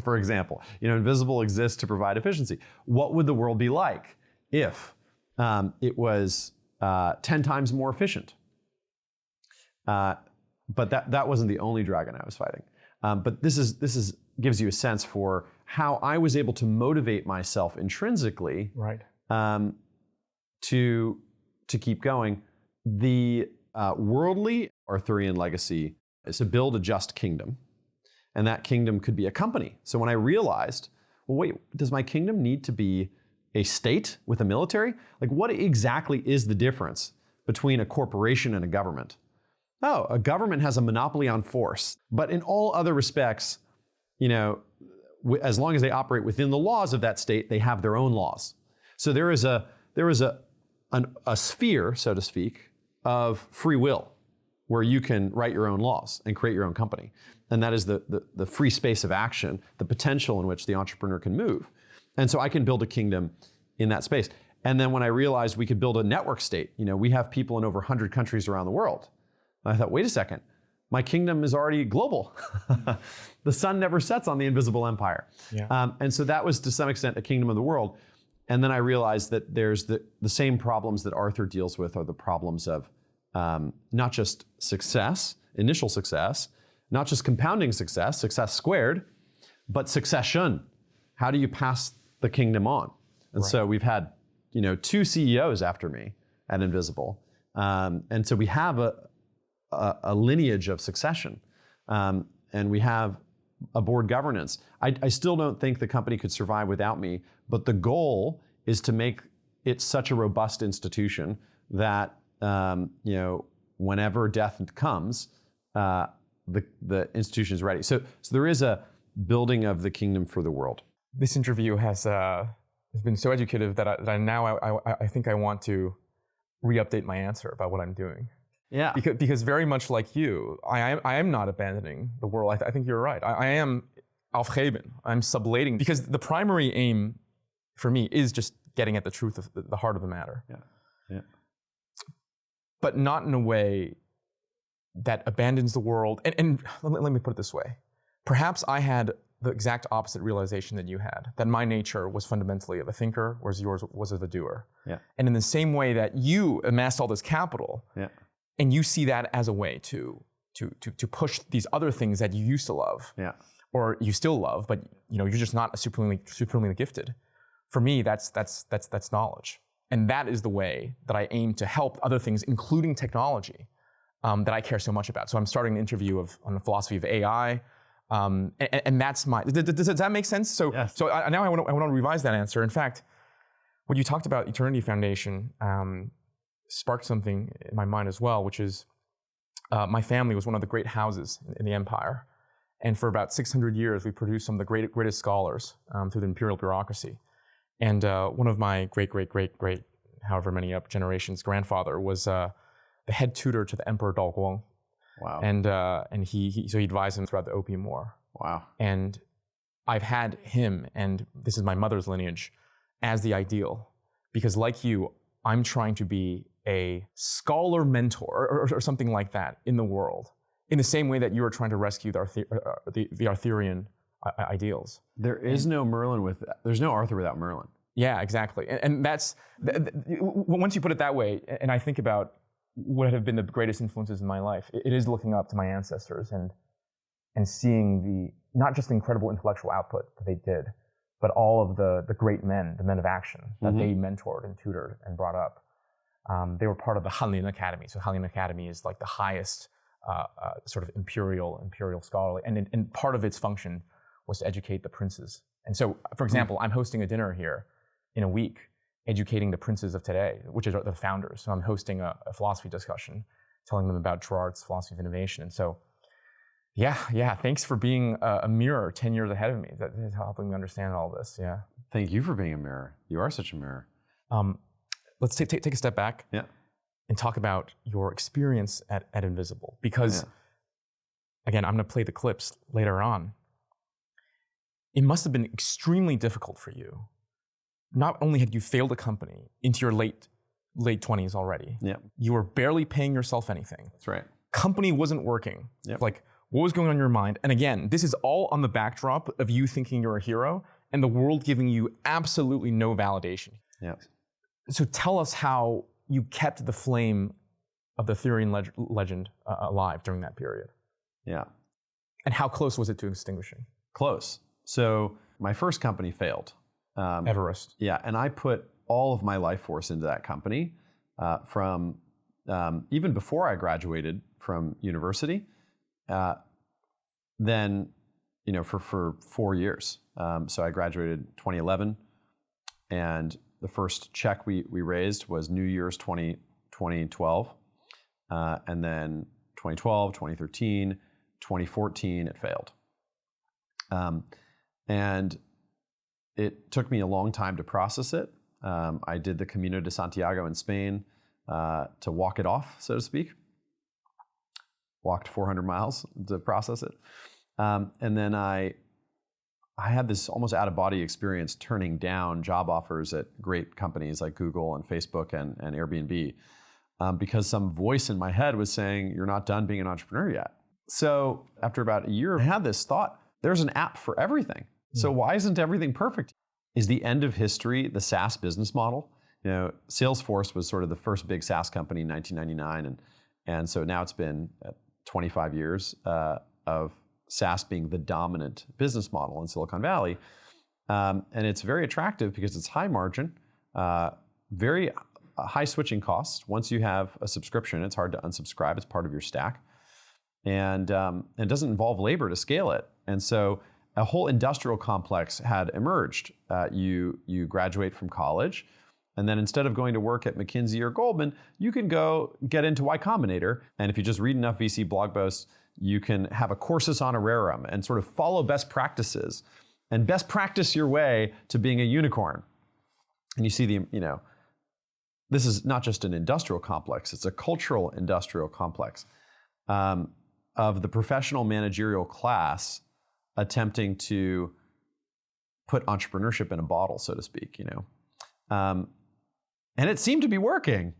for example. Invisible exists to provide efficiency. What would the world be like if it was 10 times more efficient? But that wasn't the only dragon I was fighting. But this gives you a sense for how I was able to motivate myself intrinsically, to keep going. The worldly Arthurian legacy is to build a just kingdom, and that kingdom could be a company. So when I realized, well, wait, does my kingdom need to be a state with a military? What exactly is the difference between a corporation and a government? Oh, a government has a monopoly on force, but in all other respects, as long as they operate within the laws of that state, they have their own laws. So there is a sphere, so to speak, of free will, where you can write your own laws and create your own company. And that is the free space of action, the potential in which the entrepreneur can move. And so I can build a kingdom in that space. And then when I realized we could build a network state, we have people in over 100 countries around the world. And I thought, wait a second, my kingdom is already global. The sun never sets on the invisible empire. And so that was to some extent a kingdom of the world. And then I realized that there's the same problems that Arthur deals with are the problems of not just success, initial success, not just compounding success, success squared, but succession. How do you pass the kingdom on? And so we've had, 2 CEOs after me at Invisible. And so we have a lineage of succession. And we have a board governance. I still don't think the company could survive without me, but the goal is to make it such a robust institution that, whenever death comes, the institution is ready. So there is a building of the kingdom for the world. This interview has been so educative that I think I want to re-update my answer about what I'm doing. Yeah. Because very much like you, I am not abandoning the world. I think you're right. I am aufheben. I'm sublating, because the primary aim for me is just getting at the truth of the heart of the matter. Yeah. But not in a way that abandons the world. And let me put it this way. Perhaps I had the exact opposite realization that you had, that my nature was fundamentally of a thinker, whereas yours was of a doer. Yeah. And in the same way that you amassed all this capital, and you see that as a way to push these other things that you used to love, or you still love, but you're just not supremely gifted. For me, that's knowledge, and that is the way that I aim to help other things, including technology, that I care so much about. So I'm starting an interview on the philosophy of AI, and that's my. Does that make sense? So yes. So now I want to revise that answer. In fact, what you talked about Eternity Foundation sparked something in my mind as well, which is my family was one of the great houses in the empire. And for about 600 years, we produced some of the greatest scholars through the imperial bureaucracy. And one of my great, however many up generations, grandfather was the head tutor to the Emperor Daoguang. Wow. And he advised him throughout the Opium War. Wow. And I've had him, and this is my mother's lineage, as the ideal. Because like you, I'm trying to be a scholar mentor or something like that in the world, in the same way that you are trying to rescue the Arthurian ideals. There is no there's no Arthur without Merlin. Yeah, exactly. And that's, once you put it that way, and I think about what have been the greatest influences in my life, it is looking up to my ancestors and seeing not just the incredible intellectual output that they did, but all of the great men, the men of action that they mentored and tutored and brought up. They were part of the Hanlin Academy. So Hanlin Academy is like the highest sort of imperial scholarly, and part of its function was to educate the princes. And so, for example, I'm hosting a dinner here in a week, educating the princes of today, which are the founders. So I'm hosting a philosophy discussion, telling them about Girard's philosophy of innovation. And so, yeah, thanks for being a mirror 10 years ahead of me. That is helping me understand all this, yeah. Thank you for being a mirror. You are such a mirror. Let's take a step back and talk about your experience at Invisible. Because, again, I'm going to play the clips later on. It must have been extremely difficult for you. Not only had you failed a company into your late 20s already, you were barely paying yourself anything. That's right. Company wasn't working. Like, what was going on in your mind? And again, this is all on the backdrop of you thinking you're a hero and the world giving you absolutely no validation. So tell us how you kept the flame of the Arthurian legend alive during that period. Yeah. And how close was it to extinguishing? Close. So my first company failed. Everest. Yeah, and I put all of my life force into that company from even before I graduated from university. Then, for 4 years. So I graduated 2011, and the first check we raised was New Year's 2012, and then 2012, 2013, 2014, it failed. And it took me a long time to process it. I did the Camino de Santiago in Spain to walk it off, so to speak. Walked 400 miles to process it. And then I had this almost out-of-body experience turning down job offers at great companies like Google and Facebook and Airbnb because some voice in my head was saying, you're not done being an entrepreneur yet. So after about a year, I had this thought, there's an app for everything. So why isn't everything perfect? Is the end of history the SaaS business model? Salesforce was sort of the first big SaaS company in 1999. And so now it's been 25 years of SaaS being the dominant business model in Silicon Valley. And it's very attractive because it's high margin, very high switching costs. Once you have a subscription, it's hard to unsubscribe. It's part of your stack. And it doesn't involve labor to scale it. And so a whole industrial complex had emerged. You graduate from college, and then instead of going to work at McKinsey or Goldman, you can go get into Y Combinator. And if you just read enough VC blog posts, you can have a cursus honorarum and sort of follow best practices and best practice your way to being a unicorn. And you see this is not just an industrial complex, it's a cultural industrial complex of the professional managerial class attempting to put entrepreneurship in a bottle, so to speak, and it seemed to be working.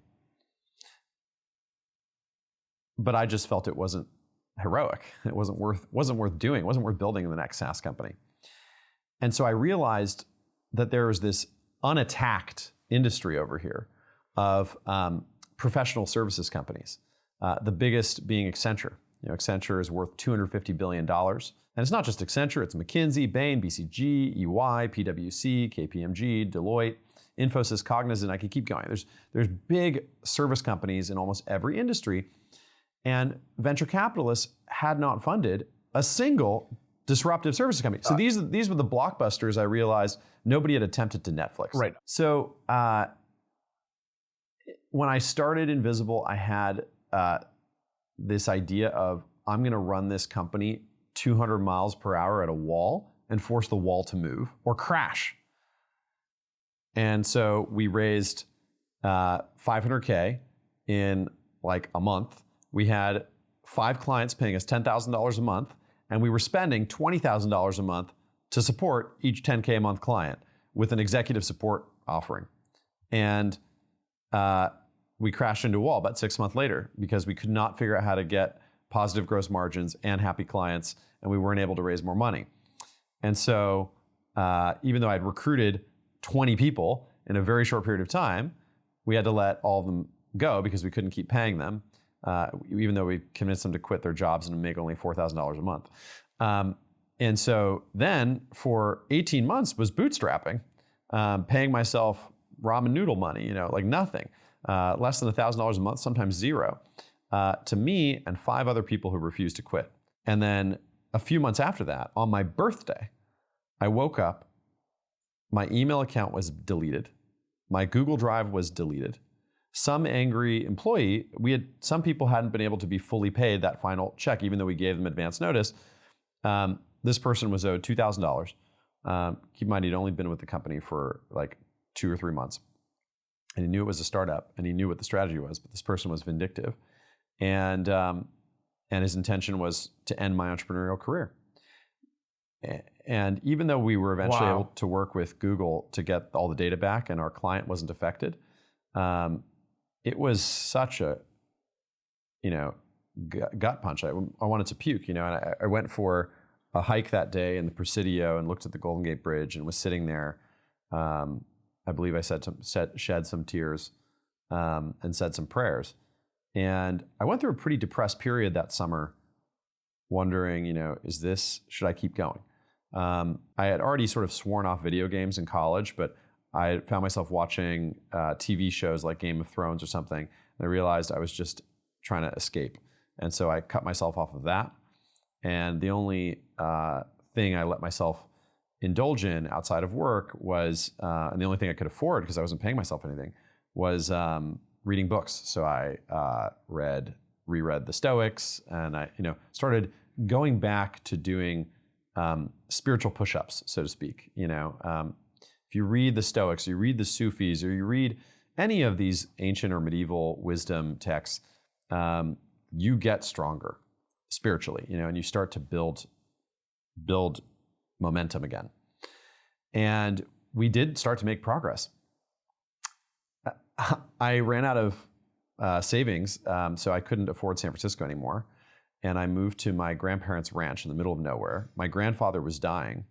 But I just felt it wasn't heroic. It wasn't worth doing. It wasn't worth building the next SaaS company. And so I realized that there was this unattacked industry over here of professional services companies. The biggest being Accenture. Accenture is worth $250 billion. And it's not just Accenture, it's McKinsey, Bain, BCG, EY, PwC, KPMG, Deloitte, Infosys, Cognizant. I could keep going. There's big service companies in almost every industry. And venture capitalists had not funded a single disruptive services company. So these were the blockbusters I realized nobody had attempted to Netflix. Right. So when I started Invisible, I had this idea of I'm going to run this company 200 miles per hour at a wall and force the wall to move or crash. And so we raised $500K in like a month. We had 5 clients paying us $10,000 a month, and we were spending $20,000 a month to support each $10K a month client with an executive support offering. And we crashed into a wall about 6 months later because we could not figure out how to get positive gross margins and happy clients, and we weren't able to raise more money. And so even though I'd recruited 20 people in a very short period of time, we had to let all of them go because we couldn't keep paying them, even though we convinced them to quit their jobs and make only $4,000 a month. And so then for 18 months was bootstrapping, paying myself ramen noodle money, like nothing. Less than $1,000 a month, sometimes zero, to me and 5 other people who refused to quit. And then a few months after that, on my birthday, I woke up, my email account was deleted, my Google Drive was deleted. Some angry employee, some people hadn't been able to be fully paid that final check, even though we gave them advance notice. This person was owed $2,000. Keep in mind, he'd only been with the company for like 2 or 3 months. And he knew it was a startup, and he knew what the strategy was, but this person was vindictive. And his intention was to end my entrepreneurial career. And even though we were eventually able to work with Google to get all the data back and our client wasn't affected, it was such a, gut punch. I wanted to puke, and I went for a hike that day in the Presidio and looked at the Golden Gate Bridge and was sitting there. I believe I shed some tears and said some prayers. And I went through a pretty depressed period that summer, wondering, should I keep going? I had already sort of sworn off video games in college, but I found myself watching TV shows like Game of Thrones or something. And I realized I was just trying to escape. And so I cut myself off of that. And the only thing I let myself indulge in outside of work was, and the only thing I could afford because I wasn't paying myself anything, was reading books. So I reread the Stoics, and I started going back to doing spiritual push-ups, so to speak. If you read the Stoics, you read the Sufis, or you read any of these ancient or medieval wisdom texts, you get stronger spiritually, and you start to build momentum again. And we did start to make progress. I ran out of savings, so I couldn't afford San Francisco anymore. And I moved to my grandparents' ranch in the middle of nowhere. My grandfather was dying.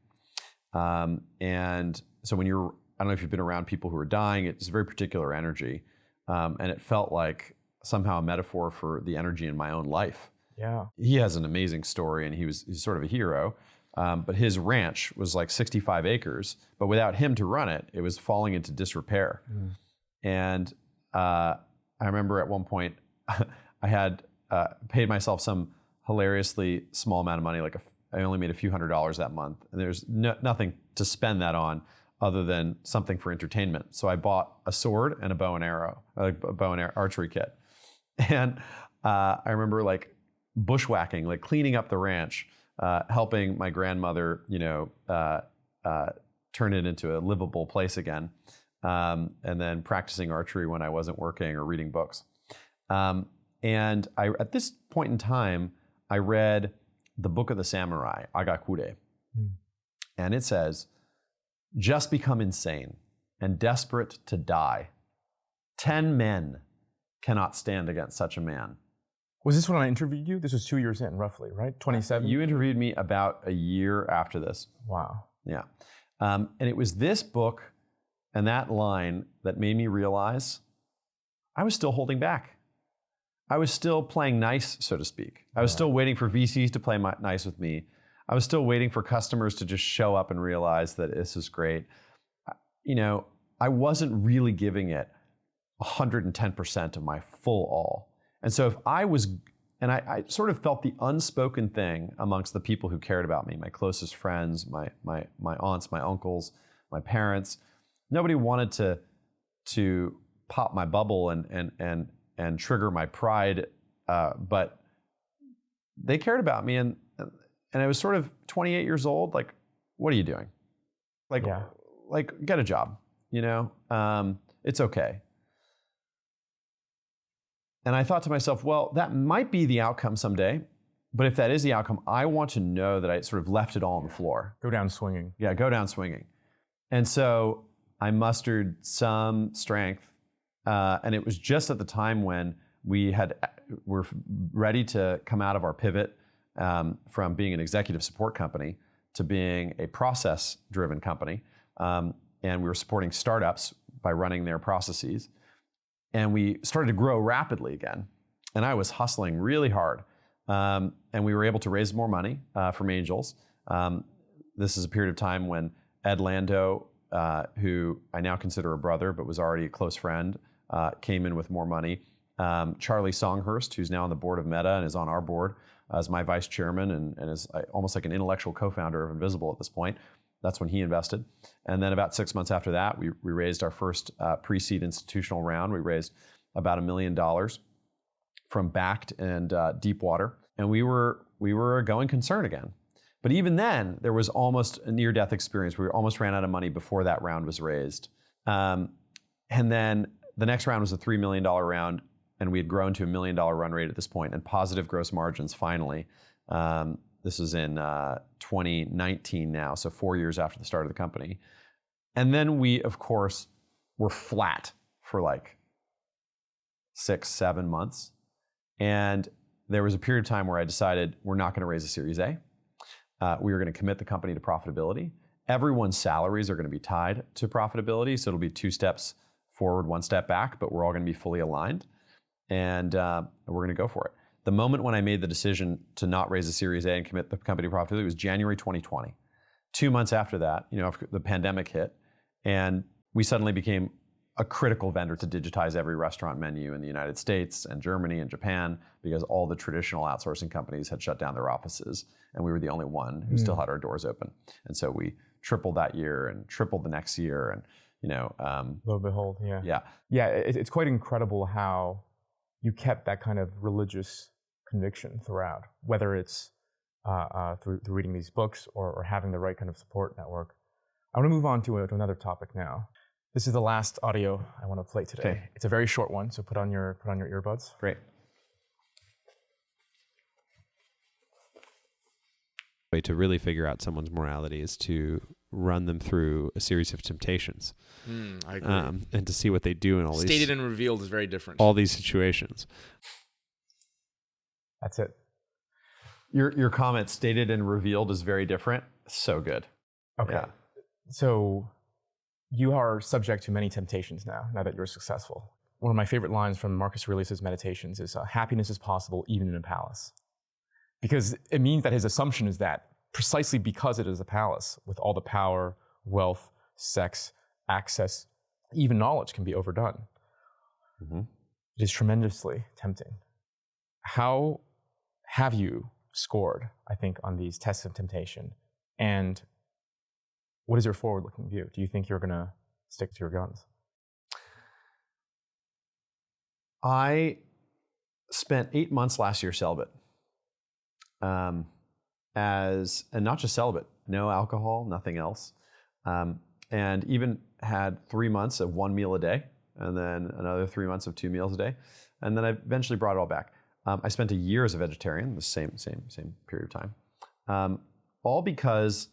And so I don't know if you've been around people who are dying, it's a very particular energy. And it felt like somehow a metaphor for the energy in my own life. Yeah. He has an amazing story, and he's sort of a hero. But his ranch was like 65 acres, but without him to run it, it was falling into disrepair. And I remember at one point, I had paid myself some hilariously small amount of money, I only made a few $100s that month, and there's nothing to spend that on other than something for entertainment. So I bought a sword and a bow and arrow, archery kit. And I remember bushwhacking, cleaning up the ranch, helping my grandmother, turn it into a livable place again, and then practicing archery when I wasn't working or reading books. And at this point in time, I read the Book of the Samurai, Agakure. And it says, just become insane and desperate to die. 10 men cannot stand against such a man. Was this when I interviewed you? This was 2 years in, roughly, right? 27? You interviewed me about a year after this. Wow. Yeah. And it was this book and that line that made me realize I was still holding back. I was still playing nice, so to speak. I was still waiting for VCs to play nice with me. I was still waiting for customers to just show up and realize that this is great. I wasn't really giving it 110% of my full all. And so if I was, and I sort of felt the unspoken thing amongst the people who cared about me, my closest friends, my aunts, my uncles, my parents, nobody wanted to pop my bubble and trigger my pride, but they cared about me, and I was sort of 28 years old. What are you doing? Get a job. It's okay. And I thought to myself, well, that might be the outcome someday, but if that is the outcome, I want to know that I sort of left it all on the floor. Go down swinging. Yeah, go down swinging. And so I mustered some strength. And it was just at the time when we're ready to come out of our pivot from being an executive support company to being a process-driven company. And we were supporting startups by running their processes. And we started to grow rapidly again. And I was hustling really hard. And we were able to raise more money from angels. This is a period of time when Ed Lando, who I now consider a brother, but was already a close friend, came in with more money. Charlie Songhurst, who's now on the board of Meta and is on our board as my vice chairman and is almost like an intellectual co-founder of Invisible at this point. That's when he invested. And then about 6 months after that, we raised our first pre-seed institutional round. We raised about $1 million from Backed and Deepwater. And we were a going concern again. But even then, there was almost a near-death experience. We almost ran out of money before that round was raised. And then the next round was a $3 million round, and we had grown to $1 million run rate at this point and positive gross margins finally. This is in 2019 now, so 4 years after the start of the company. And then we, of course, were flat for 6-7 months. And there was a period of time where I decided we're not going to raise a Series A. We were going to commit the company to profitability. Everyone's salaries are going to be tied to profitability, so it'll be 2 steps forward, 1 step back, but we're all going to be fully aligned, and we're going to go for it. The moment when I made the decision to not raise a Series A and commit the company to profitability was January 2020. 2 months after that, the pandemic hit, and we suddenly became a critical vendor to digitize every restaurant menu in the United States and Germany and Japan because all the traditional outsourcing companies had shut down their offices, and we were the only one who still had our doors open. And so we tripled that year and tripled the next year, and lo and behold, it's quite incredible how you kept that kind of religious conviction throughout, whether it's through reading these books or having the right kind of support network. I want to move on to another topic now. This is the last audio I want to play today. Okay. It's a very short one, so put on your earbuds. Great. Way to really figure out someone's morality is to run them through a series of temptations. I agree. And to see what they do in all these Stated and revealed is very different. all these situations. That's it. Your comment, stated and revealed, is very different. So good. Okay. Yeah. So you are subject to many temptations now that you're successful. One of my favorite lines from Marcus Aurelius' Meditations is, happiness is possible even in a palace. Because it means that his assumption is that precisely because it is a palace with all the power, wealth, sex, access, even knowledge can be overdone. Mm-hmm. It is tremendously tempting. How have you scored, I think, on these tests of temptation? And what is your forward-looking view? Do you think you're going to stick to your guns? I spent 8 months last year celibate. And not just celibate, no alcohol, nothing else. And even had 3 months of 1 meal a day, and then another 3 months of 2 meals a day. And then I eventually brought it all back. I spent a year as a vegetarian, the same period of time. All because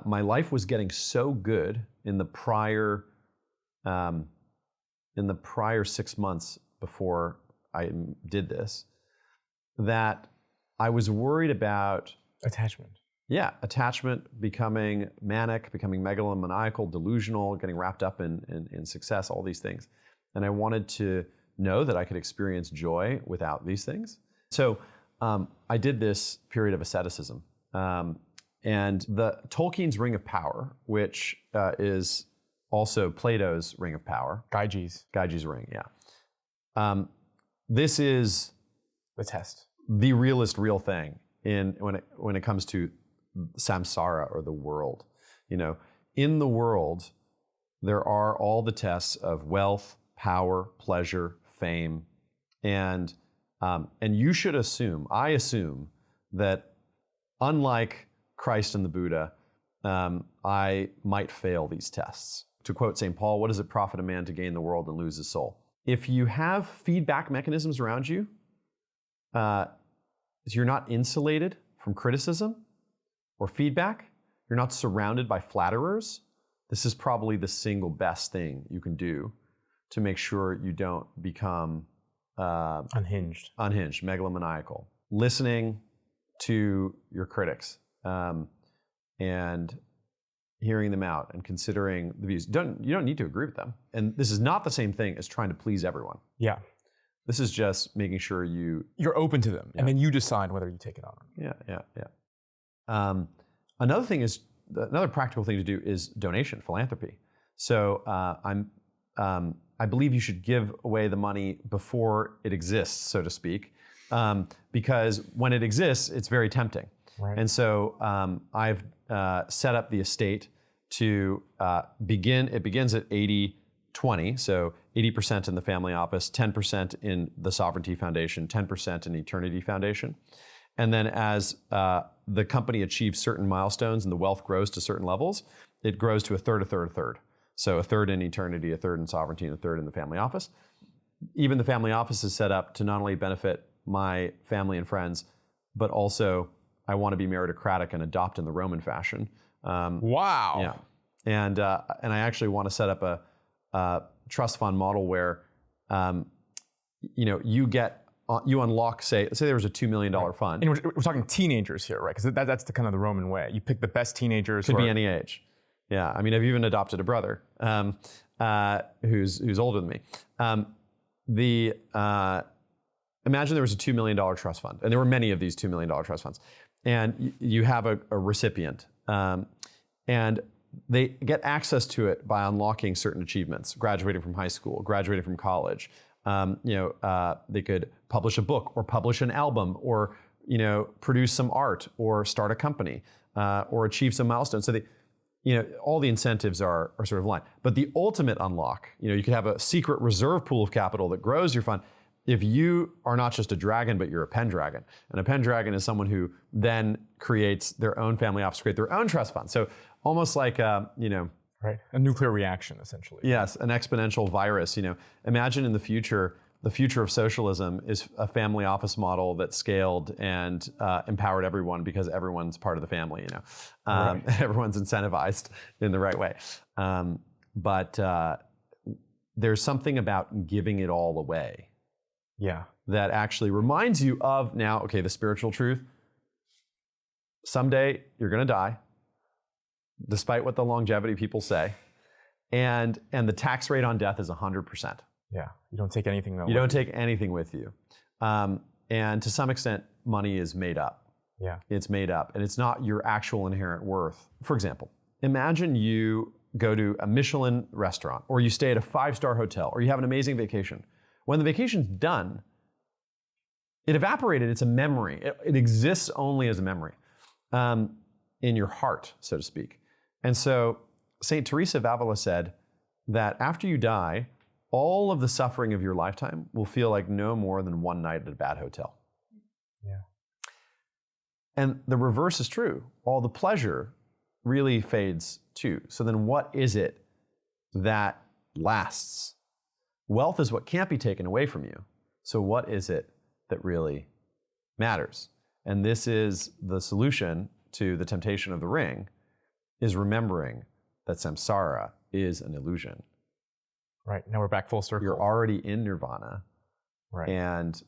my life was getting so good in the prior 6 months before I did this, that I was worried about attachment. Yeah, attachment, becoming manic, becoming megalomaniacal, delusional, getting wrapped up in success, all these things. And I wanted to know that I could experience joy without these things. So I did this period of asceticism. And the Tolkien's Ring of Power, which is also Plato's Ring of Power. Gyges' ring, yeah. This is the test. The realest real thing when it comes to samsara, or the world. You know, in the world, there are all the tests of wealth, power, pleasure, fame, and you should assume, I assume, that unlike Christ and the Buddha, I might fail these tests. To quote St. Paul, what does it profit a man to gain the world and lose his soul? If you have feedback mechanisms around you, you're not insulated from criticism or feedback, you're not surrounded by flatterers, this is probably the single best thing you can do to make sure you don't become unhinged, megalomaniacal. Listening to your critics and hearing them out and considering the views. You don't need to agree with them. And this is not the same thing as trying to please everyone. Yeah. This is just making sure you're open to them, and then you decide whether you take it on. Yeah. Another practical thing to do is donation, philanthropy. So I believe you should give away the money before it exists, so to speak, because when it exists, it's very tempting. Right. And so I've set up the estate to begin. It begins at 80-20, so 80% in the family office, 10% in the Sovereignty Foundation, 10% in Eternity Foundation. And then as the company achieves certain milestones and the wealth grows to certain levels, it grows to a third, a third, a third. So a third in Eternity, a third in Sovereignty, and a third in the family office. Even the family office is set up to not only benefit my family and friends, but also I want to be meritocratic and adopt in the Roman fashion. Wow. Yeah. And I actually want to set up a trust fund model where, you unlock, say there was a $2 million fund. And we're talking teenagers here, right? Because that's the kind of the Roman way. You pick the best teenagers. Could be any age. Yeah, I mean, I've even adopted a brother who's older than me. Imagine there was a $2 million trust fund, and there were many of these $2 million trust funds, and you have a recipient, and they get access to it by unlocking certain achievements, graduating from high school, graduating from college. They could publish a book or publish an album or, produce some art or start a company or achieve some milestones. So all the incentives are sort of aligned. But the ultimate unlock, you could have a secret reserve pool of capital that grows your fund. If you are not just a dragon, but you're a Pendragon. And a Pendragon is someone who then creates their own family office, create their own trust fund. So almost like, right. A nuclear reaction, essentially. Yes, an exponential virus. Imagine in the future of socialism is a family office model that scaled and empowered everyone because everyone's part of the family. Right. Everyone's incentivized in the right way. But there's something about giving it all away. Yeah. That actually reminds you of the spiritual truth. Someday you're going to die, despite what the longevity people say. And the tax rate on death is 100%. Yeah. You don't take anything You don't take anything with you. And to some extent, money is made up. Yeah. It's made up, and it's not your actual inherent worth. For example, imagine you go to a Michelin restaurant, or you stay at a 5-star hotel, or you have an amazing vacation. When the vacation's done, it evaporated. It's a memory. It exists only as a memory in your heart, so to speak. And so St. Teresa of Avila said that after you die, all of the suffering of your lifetime will feel like no more than one night at a bad hotel. Yeah. And the reverse is true. All the pleasure really fades too. So then what is it that lasts? Wealth is what can't be taken away from you. So what is it that really matters? And this is the solution to the temptation of the ring, is remembering that samsara is an illusion. Right. Now we're back full circle. You're already in nirvana. Right. And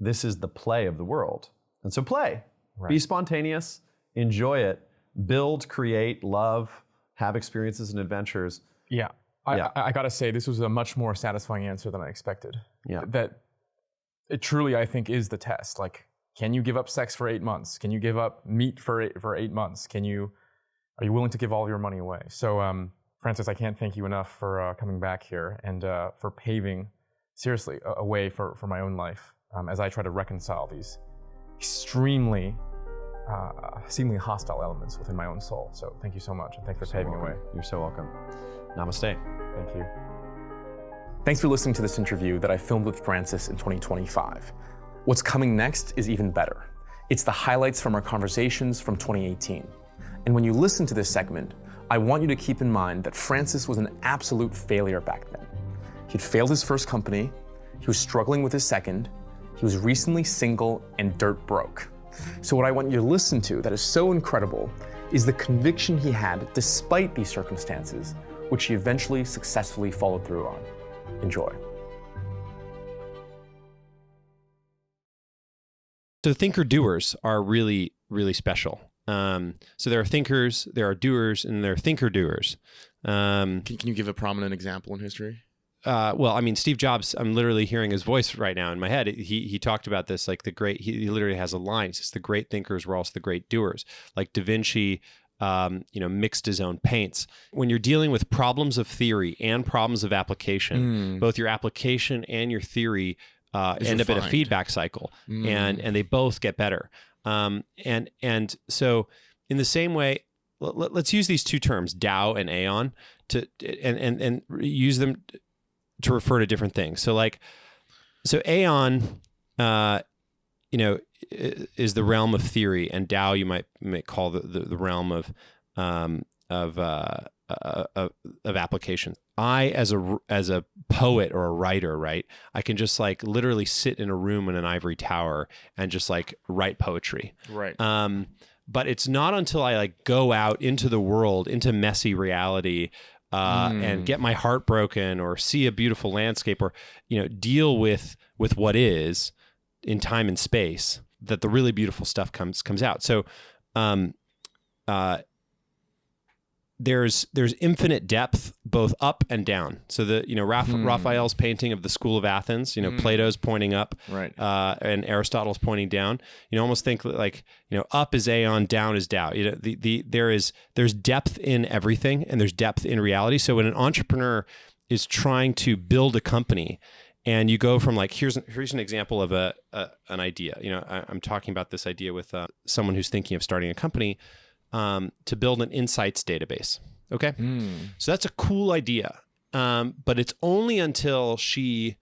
this is the play of the world. And so play. Right. Be spontaneous. Enjoy it. Build, create, love, have experiences and adventures. Yeah. I got to say, this was a much more satisfying answer than I expected. Yeah. That it truly, I think, is the test. Like, can you give up sex for 8 months? Can you give up meat for 8 months? Are you willing to give all your money away? So, Francis, I can't thank you enough for coming back here and for paving, seriously, a way for my own life as I try to reconcile these extremely seemingly hostile elements within my own soul. So thank you so much, and thanks for paving a way. You're so welcome. Namaste. Thank you. Thanks for listening to this interview that I filmed with Francis in 2025. What's coming next is even better. It's the highlights from our conversations from 2018. And when you listen to this segment, I want you to keep in mind that Francis was an absolute failure back then. He'd failed his first company, he was struggling with his second, he was recently single and dirt broke. So what I want you to listen to that is so incredible is the conviction he had despite these circumstances, which he eventually successfully followed through on. Enjoy. So thinker-doers are really, really special. So there are thinkers, there are doers, and there are thinker-doers. Can you give a prominent example in history? Well, I mean, Steve Jobs, I'm literally hearing his voice right now in my head. He talked about this, like he literally has a line. He says, the great thinkers were also the great doers. Like Da Vinci, mixed his own paints. When you're dealing with problems of theory and problems of application, both your application and your theory end up in a feedback cycle, and they both get better. And so in the same way, let's use these two terms, Tao and Aeon, and use them to refer to different things. So Aeon, is the realm of theory, and Tao you might call the realm of application. I, as a poet or a writer, right, I can just like literally sit in a room in an ivory tower and just like write poetry. Right. But it's not until I like go out into the world, into messy reality, and get my heart broken, or see a beautiful landscape, or deal with what is in time and space, that the really beautiful stuff comes out. So there's infinite depth both up and down. So Raphael's painting of the School of Athens, Plato's pointing up, right, and Aristotle's pointing down. You almost think like up is Aeon, down is Tao. There's depth in everything, and there's depth in reality. So when an entrepreneur is trying to build a company, and you go from like, here's an example of an idea. I'm talking about this idea with someone who's thinking of starting a company. To build an insights database. Okay. So that's a cool idea. But it's only until she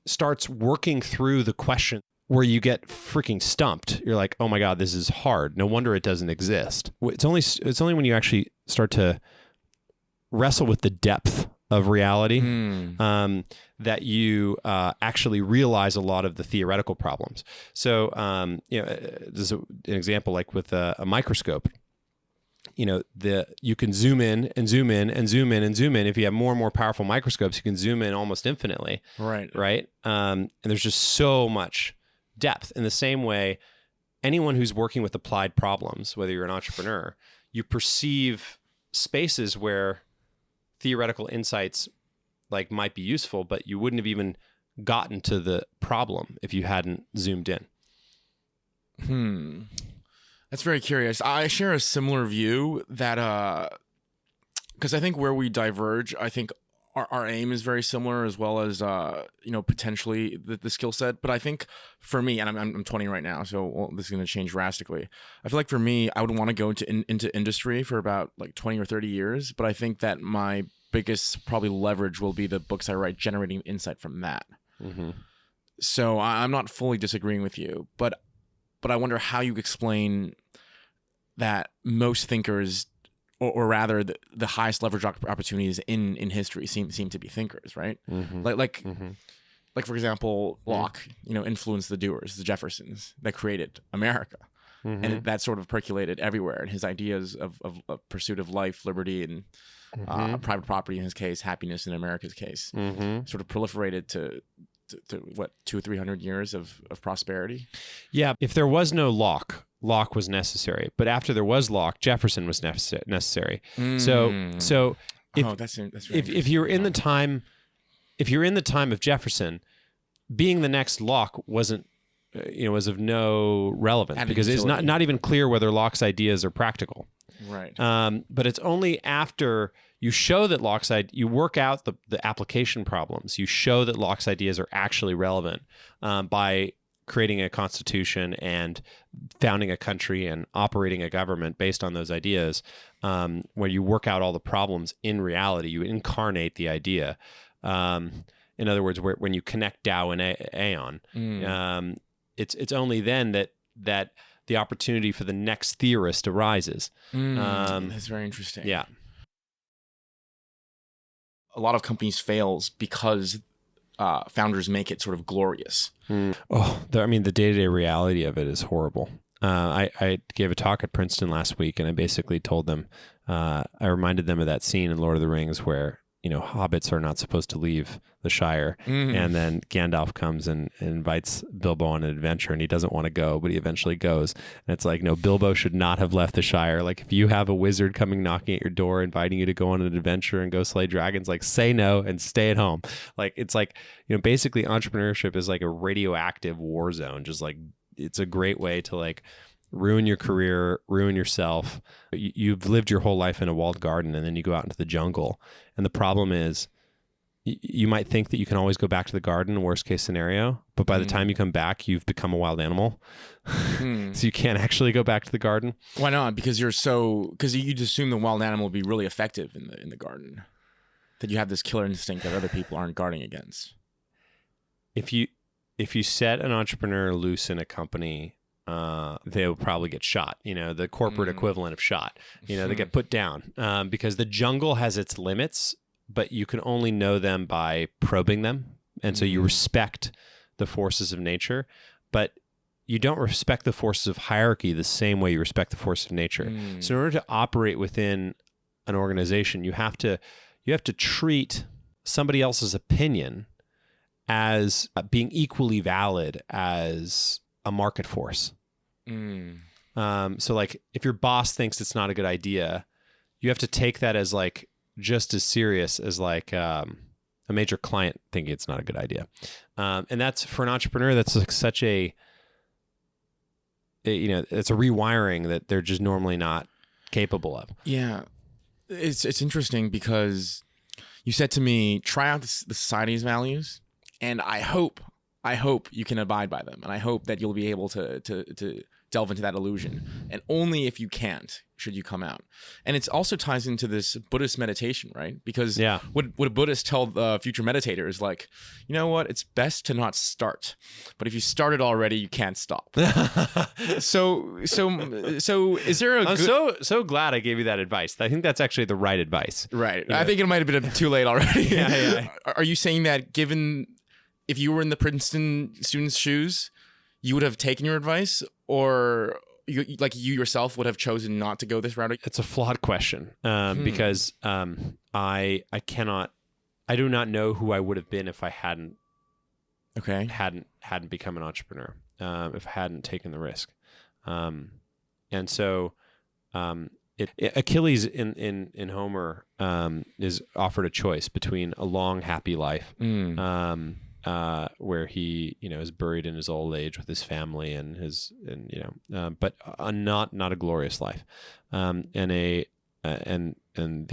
starts working through the question where you get freaking stumped. You're like, oh my God, this is hard. No wonder it doesn't exist. It's only when you actually start to wrestle with the depth of reality that you actually realize a lot of the theoretical problems. So there's an example like with a microscope. You can zoom in and zoom in and zoom in and zoom in. If you have more and more powerful microscopes, you can zoom in almost infinitely. Right. And there's just so much depth. In the same way, anyone who's working with applied problems, whether you're an entrepreneur, you perceive spaces where theoretical insights like might be useful, but you wouldn't have even gotten to the problem if you hadn't zoomed in. That's very curious. I share a similar view that, because I think where we diverge, I think our aim is very similar, as well as potentially the skill set. But I think for me, and I'm 20 right now, so this is going to change drastically. I feel like for me, I would want to go into industry for about like 20 or 30 years. But I think that my biggest probably leverage will be the books I write, generating insight from that. So I'm not fully disagreeing with you, but I wonder how you explain that most thinkers, or rather the highest leverage opportunities in history seem to be thinkers, right? Like for example, Locke, influenced the doers, the Jeffersons that created America. And that sort of percolated everywhere. And his ideas of pursuit of life, liberty, and private property in his case, happiness in America's case, sort of proliferated to what, 200 or 300 years of prosperity. Yeah, if there was no Locke was necessary, but after there was Locke, Jefferson was necessary. So if you're in the time, of Jefferson, being the next Locke wasn't, was of no relevance, because it's not even clear whether Locke's ideas are practical. Right. But it's only after you show that you work out the application problems, you show that Locke's ideas are actually relevant by creating a constitution and founding a country and operating a government based on those ideas, where you work out all the problems in reality, you incarnate the idea. In other words, when you connect Tao and Aeon, it's only then that the opportunity for the next theorist arises. That's very interesting. Yeah. A lot of companies fails because founders make it sort of glorious. The day-to-day reality of it is horrible. I gave a talk at Princeton last week, and I basically told them, I reminded them of that scene in Lord of the Rings where, hobbits are not supposed to leave the Shire. And then Gandalf comes and invites Bilbo on an adventure, and he doesn't want to go, but he eventually goes. And it's like, no, Bilbo should not have left the Shire. Like, if you have a wizard coming knocking at your door, inviting you to go on an adventure and go slay dragons, like, say no and stay at home. Like, it's like, basically entrepreneurship is like a radioactive war zone. Just like, it's a great way to like ruin your career, ruin yourself. You've lived your whole life in a walled garden, and then you go out into the jungle. And the problem is, you might think that you can always go back to the garden, worst case scenario, but by the time you come back, you've become a wild animal. So you can't actually go back to the garden. Why not? Because you'd assume the wild animal would be really effective in the garden. That you have this killer instinct that other people aren't guarding against. If you set an entrepreneur loose in a company, they'll probably get shot, the corporate equivalent of shot, they get put down, because the jungle has its limits, but you can only know them by probing them. And so you respect the forces of nature, but you don't respect the forces of hierarchy the same way you respect the forces of nature. So in order to operate within an organization, you have to treat somebody else's opinion as being equally valid as a market force. So like, if your boss thinks it's not a good idea, you have to take that as like just as serious as like a major client thinking it's not a good idea. And that's, for an entrepreneur, that's like such it's a rewiring that they're just normally not capable of. Yeah. It's interesting because you said to me, try out the society's values, and I hope you can abide by them, and I hope that you'll be able to delve into that illusion. And only if you can't should you come out. And it also ties into this Buddhist meditation, right? Because what Buddhists tell future meditators, like, you know what? It's best to not start, but if you started already, you can't stop. So is there a? I'm so glad I gave you that advice. I think that's actually the right advice. Right. I think it might have been too late already. Yeah. Are you saying that given if you were in the Princeton student's shoes, you would have taken your advice, or you yourself would have chosen not to go this route? It's a flawed question, because I do not know who I would have been if I hadn't become an entrepreneur, if I hadn't taken the risk. And so Achilles in Homer is offered a choice between a long, happy life, where he, is buried in his old age with his family and but not a glorious life. And the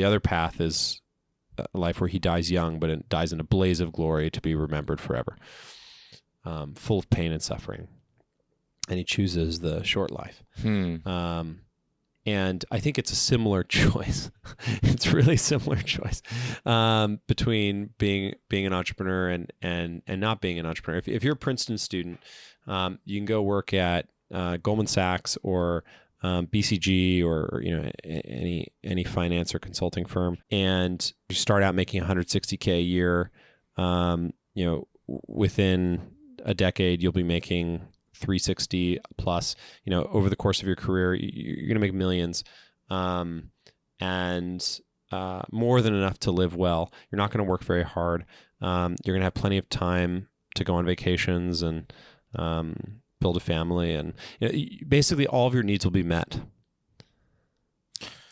other path is a life where he dies young, but it dies in a blaze of glory to be remembered forever, full of pain and suffering. And he chooses the short life. And I think it's a similar choice. It's really a similar choice between being an entrepreneur and not being an entrepreneur. If you're a Princeton student, you can go work at Goldman Sachs or BCG or any finance or consulting firm, and you start out making $160K a year. Within a decade, you'll be making 360 plus. Over the course of your career, you're going to make millions, and more than enough to live well. You're not going to work very hard. You're going to have plenty of time to go on vacations and build a family, and basically all of your needs will be met.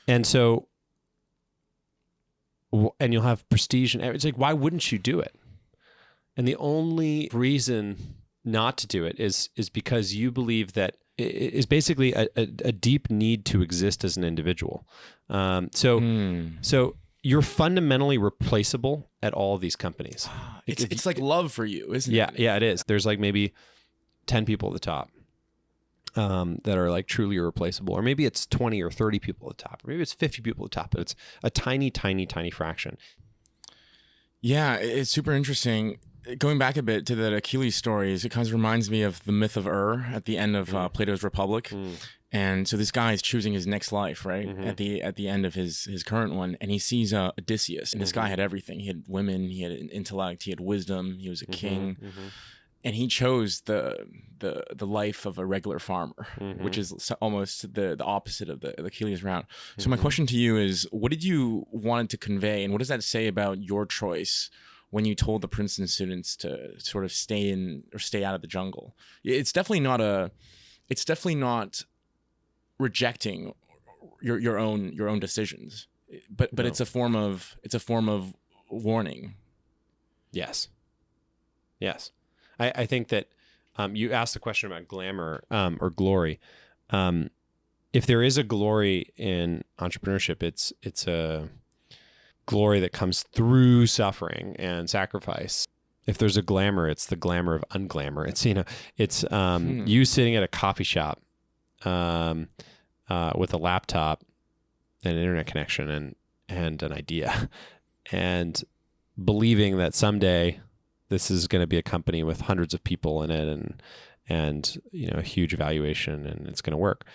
And so, and you'll have prestige, and it's like, why wouldn't you do it? And the only reason not to do it is because you believe that it is basically a deep need to exist as an individual. So you're fundamentally replaceable at all of these companies. It's like love for you, isn't it? Yeah, it is. There's like maybe 10 people at the top that are like truly irreplaceable, or maybe it's 20 or 30 people at the top, or maybe it's 50 people at the top, but it's a tiny, tiny, tiny fraction. Yeah, it's super interesting. Going back a bit to the Achilles stories, it kind of reminds me of the myth of at the end of Plato's Republic. And so this guy is choosing his next life, right? At the end of his current one, and he sees Odysseus, and this guy had everything. He had women, he had intellect, he had wisdom, he was a king, and he chose the life of a regular farmer, which is almost the opposite of the Achilles route. So my question to you is, what did you want to convey, and what does that say about your choice when you told the Princeton students to sort of stay in or stay out of the jungle? It's definitely not rejecting your own decisions, but no. it's a form of warning. Yes. I think that you asked the question about glamour or glory. If there is a glory in entrepreneurship, it's a glory that comes through suffering and sacrifice. If there's a glamour, it's the glamour of unglamour. It's you sitting at a coffee shop with a laptop and an internet connection and an idea, and believing that someday this is going to be a company with hundreds of people in it and a huge valuation, and it's going to work.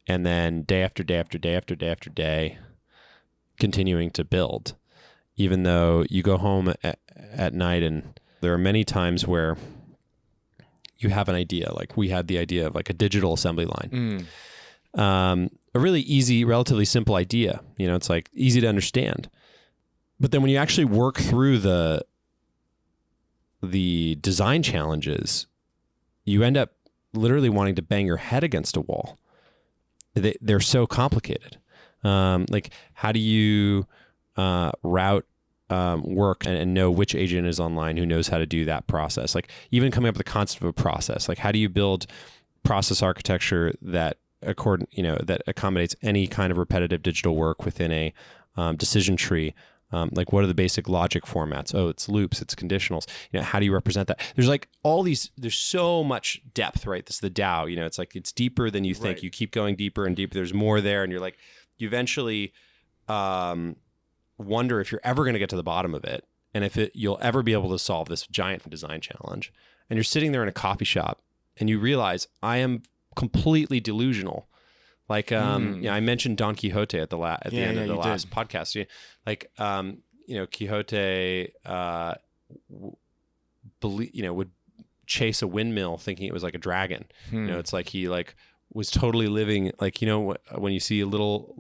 And then day after day after day after day after day, continuing to build, even though you go home at night, and there are many times where you have an idea, like we had the idea of like a digital assembly line. A really easy, relatively simple idea. It's like easy to understand. But then when you actually work through the design challenges, you end up literally wanting to bang your head against a wall. They're so complicated. Like, how do you route work and know which agent is online who knows how to do that process? Like, even coming up with the concept of a process, like how do you build process architecture that that accommodates any kind of repetitive digital work within a decision tree? Like, what are the basic logic formats? Oh, it's loops, it's conditionals. How do you represent that? There's like all these, there's so much depth, right? This is the Tao, it's like, it's deeper than you think. Right. You keep going deeper and deeper. There's more there. And you're like, you eventually wonder if you're ever going to get to the bottom of it. And if you'll ever be able to solve this giant design challenge. And you're sitting there in a coffee shop and you realize, I am completely delusional. Like, I mentioned Don Quixote at the end of the last podcast. Like, Quixote, would chase a windmill thinking it was like a dragon. It's like he was totally living like, when you see little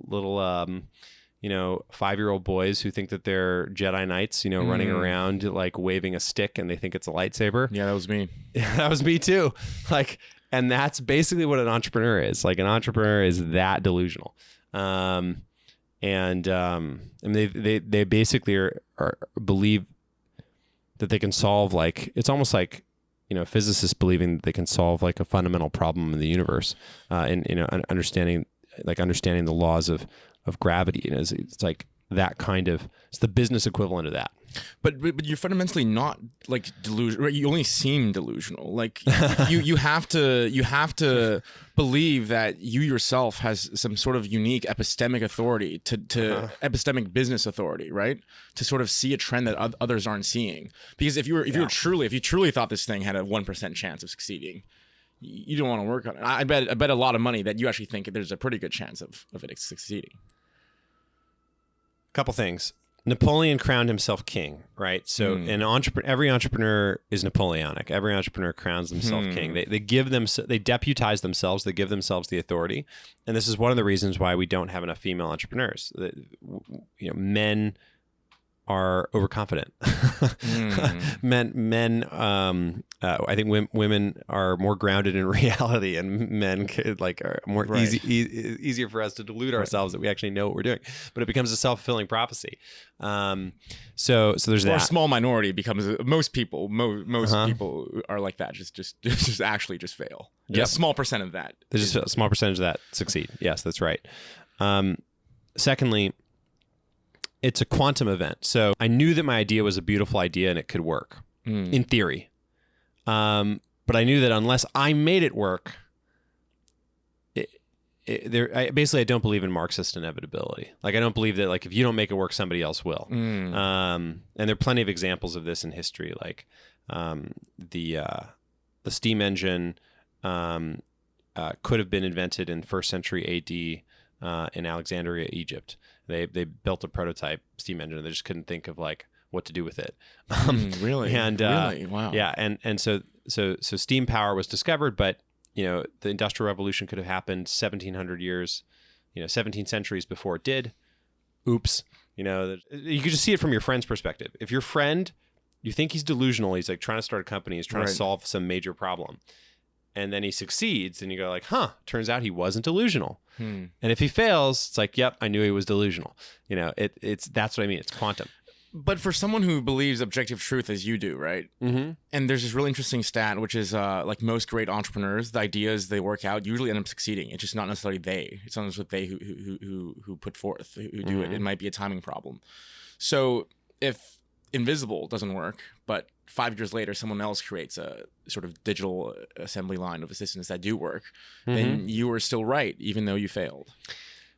5-year-old boys who think that they're Jedi Knights, running around like waving a stick and they think it's a lightsaber. Yeah, that was me. That was me too. And that's basically what an entrepreneur is. Like, an entrepreneur is that delusional. And they basically are believe that they can solve, like, it's almost like, physicists believing that they can solve like a fundamental problem in the universe, and understanding the laws of gravity. It's like that kind of, it's the business equivalent of that. But you're fundamentally not like delusional. Right? You only seem delusional. Like you have to believe that you yourself has some sort of unique epistemic authority to epistemic business authority, right? To sort of see a trend that others aren't seeing. Because if you truly thought this thing had a 1% chance of succeeding, you don't want to work on it. I bet a lot of money that you actually think there's a pretty good chance of it succeeding. Couple things. Napoleon crowned himself king, right? So every entrepreneur is Napoleonic. Every entrepreneur crowns themselves king. They deputize themselves. They give themselves the authority, and this is one of the reasons why we don't have enough female entrepreneurs. Men are overconfident. Men. I think women are more grounded in reality, and men are more easier for us to delude ourselves that we actually know what we're doing. But it becomes a self-fulfilling prophecy. So there's that. Or a small minority becomes most people. Most people are like that. Just actually fail. Yep. A small percent of that. There's just a small percentage of that succeed. Yes, that's right. Secondly, it's a quantum event. So I knew that my idea was a beautiful idea and it could work in theory. But I knew that unless I made it work, I don't believe in Marxist inevitability. Like, I don't believe that, like, if you don't make it work, somebody else will. And there are plenty of examples of this in history, like the steam engine could have been invented in 1st century AD in Alexandria, Egypt. They built a prototype steam engine and they just couldn't think of like what to do with it. Really? And really? Wow. Yeah, and so steam power was discovered, but the Industrial Revolution could have happened 1700 years, 17 centuries before it did. Oops. You could just see it from your friend's perspective. If your friend, you think he's delusional, he's like trying to start a company, he's trying to solve some major problem, and then he succeeds, and you go like, turns out he wasn't delusional. And if he fails, it's like, yep, I knew he was delusional. That's what I mean. It's quantum. But for someone who believes objective truth as you do, right? Mm-hmm. And there's this really interesting stat, which is like most great entrepreneurs, the ideas they work out usually end up succeeding. It's just not necessarily they. It's not necessarily they who put forth, who do it. It might be a timing problem. So if Invisible doesn't work, but 5 years later someone else creates a sort of digital assembly line of assistants that do work, then you were still right, even though you failed.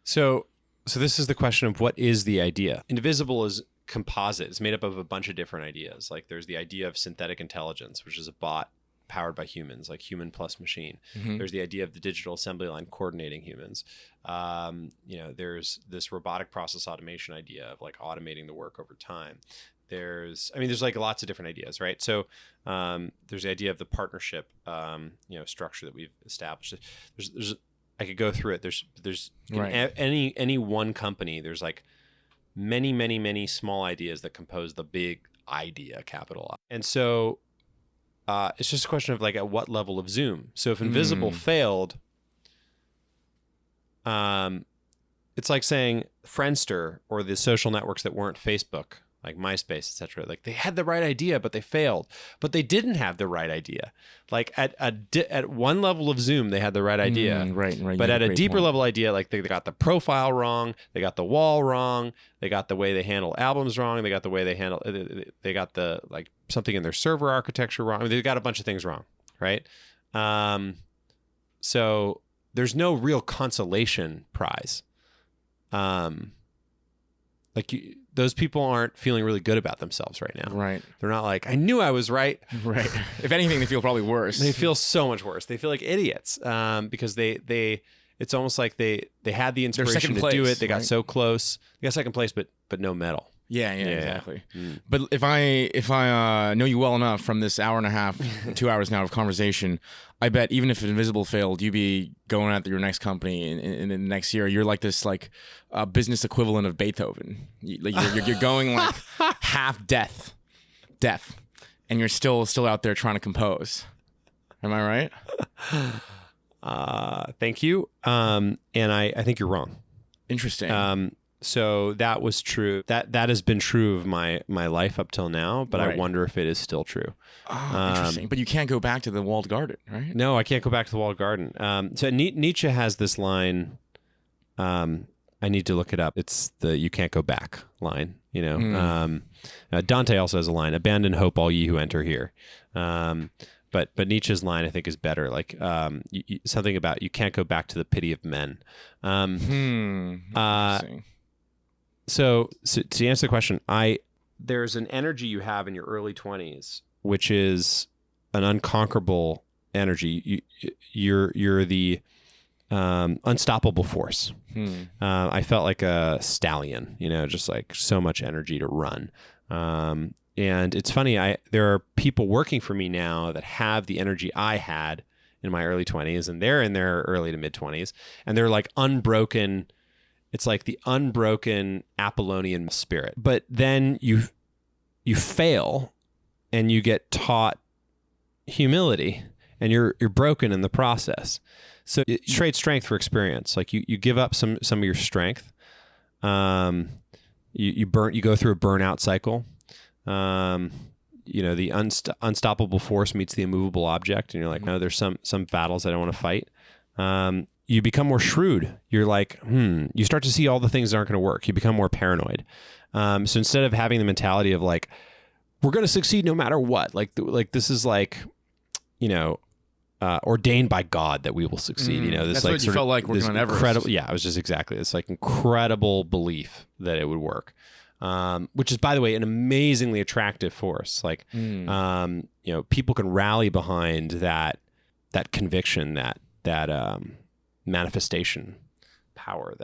So this is the question of what is the idea. Invisible is composite. It's made up of a bunch of different ideas. Like, there's the idea of synthetic intelligence, which is a bot powered by humans, like human plus machine. There's the idea of the digital assembly line coordinating humans. There's this robotic process automation idea of like automating the work over time. There's like lots of different ideas, right? So there's the idea of the partnership, structure that we've established. There's I could go through it. There's right. any one company, there's like many small ideas that compose the big idea, capital I. And so it's just a question of like at what level of zoom. So if Invisible failed, it's like saying Friendster or the social networks that weren't Facebook, like MySpace, etc. Like, they had the right idea, but they failed. But they didn't have the right idea. Like at one level of zoom, they had the right idea. Right. But at a deeper level idea, like they got the profile wrong, they got the wall wrong, they got the way they handle albums wrong, they got the way they got the like something in their server architecture wrong. They got a bunch of things wrong, right? So there's no real consolation prize. Those people aren't feeling really good about themselves right now. Right. They're not like, I knew I was right. Right. If anything, they feel probably worse. They feel so much worse. They feel like idiots because they it's almost like they had the inspiration to do it. They got so close. They got second place, but no medal. Yeah, exactly. But if I know you well enough from this hour and a half, 2 hours now of conversation, I bet even if Invisible failed, you'd be going out to your next company in the next year. You're like this business equivalent of Beethoven. You're going like half deaf, and you're still out there trying to compose. Am I right? Thank you. And I think you're wrong. Interesting. So that was true. That has been true of my life up till now, but I Right. wonder if it is still true. Oh, interesting. But you can't go back to the walled garden, right? No, I can't go back to the walled garden. So Nietzsche has this line. I need to look it up. It's the "you can't go back" line. Dante also has a line: "Abandon hope, all ye who enter here." But Nietzsche's line, I think, is better. Like something about you can't go back to the pity of men. Interesting. So to answer the question, there's an energy you have in your early 20s, which is an unconquerable energy. You're the unstoppable force. I felt like a stallion, just like so much energy to run. And it's funny, there are people working for me now that have the energy I had in my early 20s, and they're in their early to mid 20s, and they're like unbroken. It's like the unbroken Apollonian spirit. But then you fail and you get taught humility, and you're broken in the process. So you trade strength for experience. Like you give up some of your strength. You go through a burnout cycle. The unstoppable force meets the immovable object, and you're like, no, there's some battles I don't want to fight. You become more shrewd. You're like, you start to see all the things that aren't going to work. You become more paranoid. So instead of having the mentality of like, we're going to succeed no matter what, like this is like, ordained by God that we will succeed. This That's like what you felt like working on Everest. incredible. Yeah, it was just exactly this like incredible belief that it would work. Which is, by the way, an amazingly attractive force. Like, people can rally behind that conviction, that manifestation power.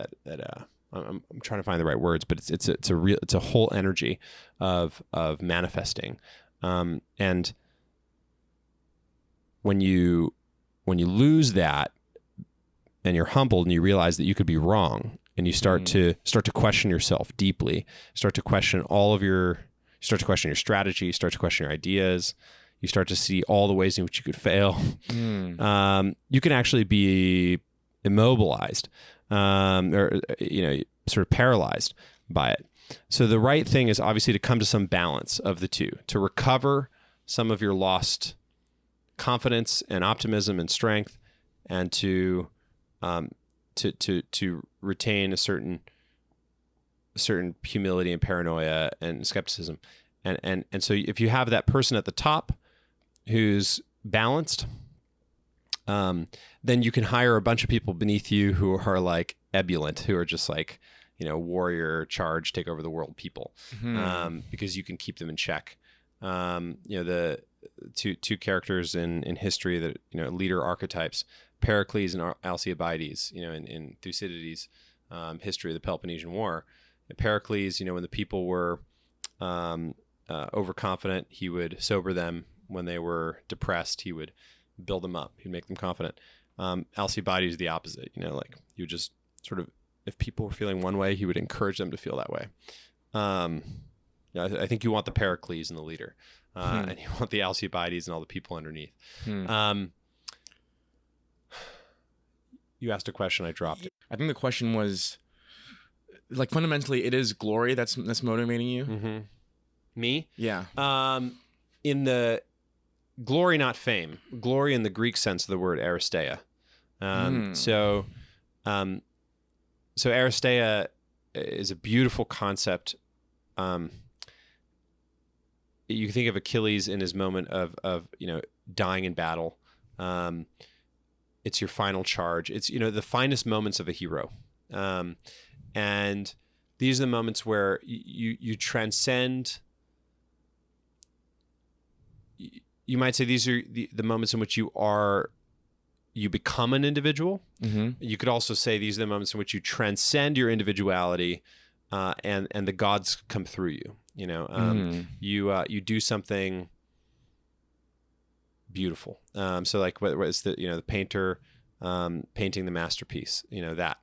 I'm trying to find the right words, but it's a whole energy of manifesting. And when you lose that, and you're humbled, and you realize that you could be wrong, and you start to question yourself deeply, start to question your strategy, start to question your ideas, you start to see all the ways in which you could fail. You can actually be immobilized, or sort of paralyzed by it. So the right thing is obviously to come to some balance of the two, to recover some of your lost confidence and optimism and strength, and to retain a certain humility and paranoia and skepticism. And so if you have that person at the top who's balanced, then you can hire a bunch of people beneath you who are like ebullient, who are just like, warrior, charge, take over the world people, because you can keep them in check. The two characters in history that, leader archetypes, Pericles and Alcibiades, in Thucydides' history of the Peloponnesian War. Pericles, when the people were overconfident, he would sober them. When they were depressed, he would build them up. He'd make them confident. Alcibiades, the opposite. He would just sort of, if people were feeling one way, he would encourage them to feel that way. I think you want the Pericles in the leader, and you want the Alcibiades and all the people underneath. You asked a question, I dropped it. I think the question was, like, fundamentally, it is glory that's motivating you. Mm-hmm. Me? Yeah. In the glory, not fame. Glory in the Greek sense of the word aristeia. So aristeia is a beautiful concept. You can think of Achilles in his moment of dying in battle. It's your final charge. It's the finest moments of a hero, and these are the moments where you transcend. You might say these are the moments in which you become an individual. Mm-hmm. You could also say these are the moments in which you transcend your individuality, and the gods come through you. You do something beautiful. So like what is the painter painting the masterpiece, that.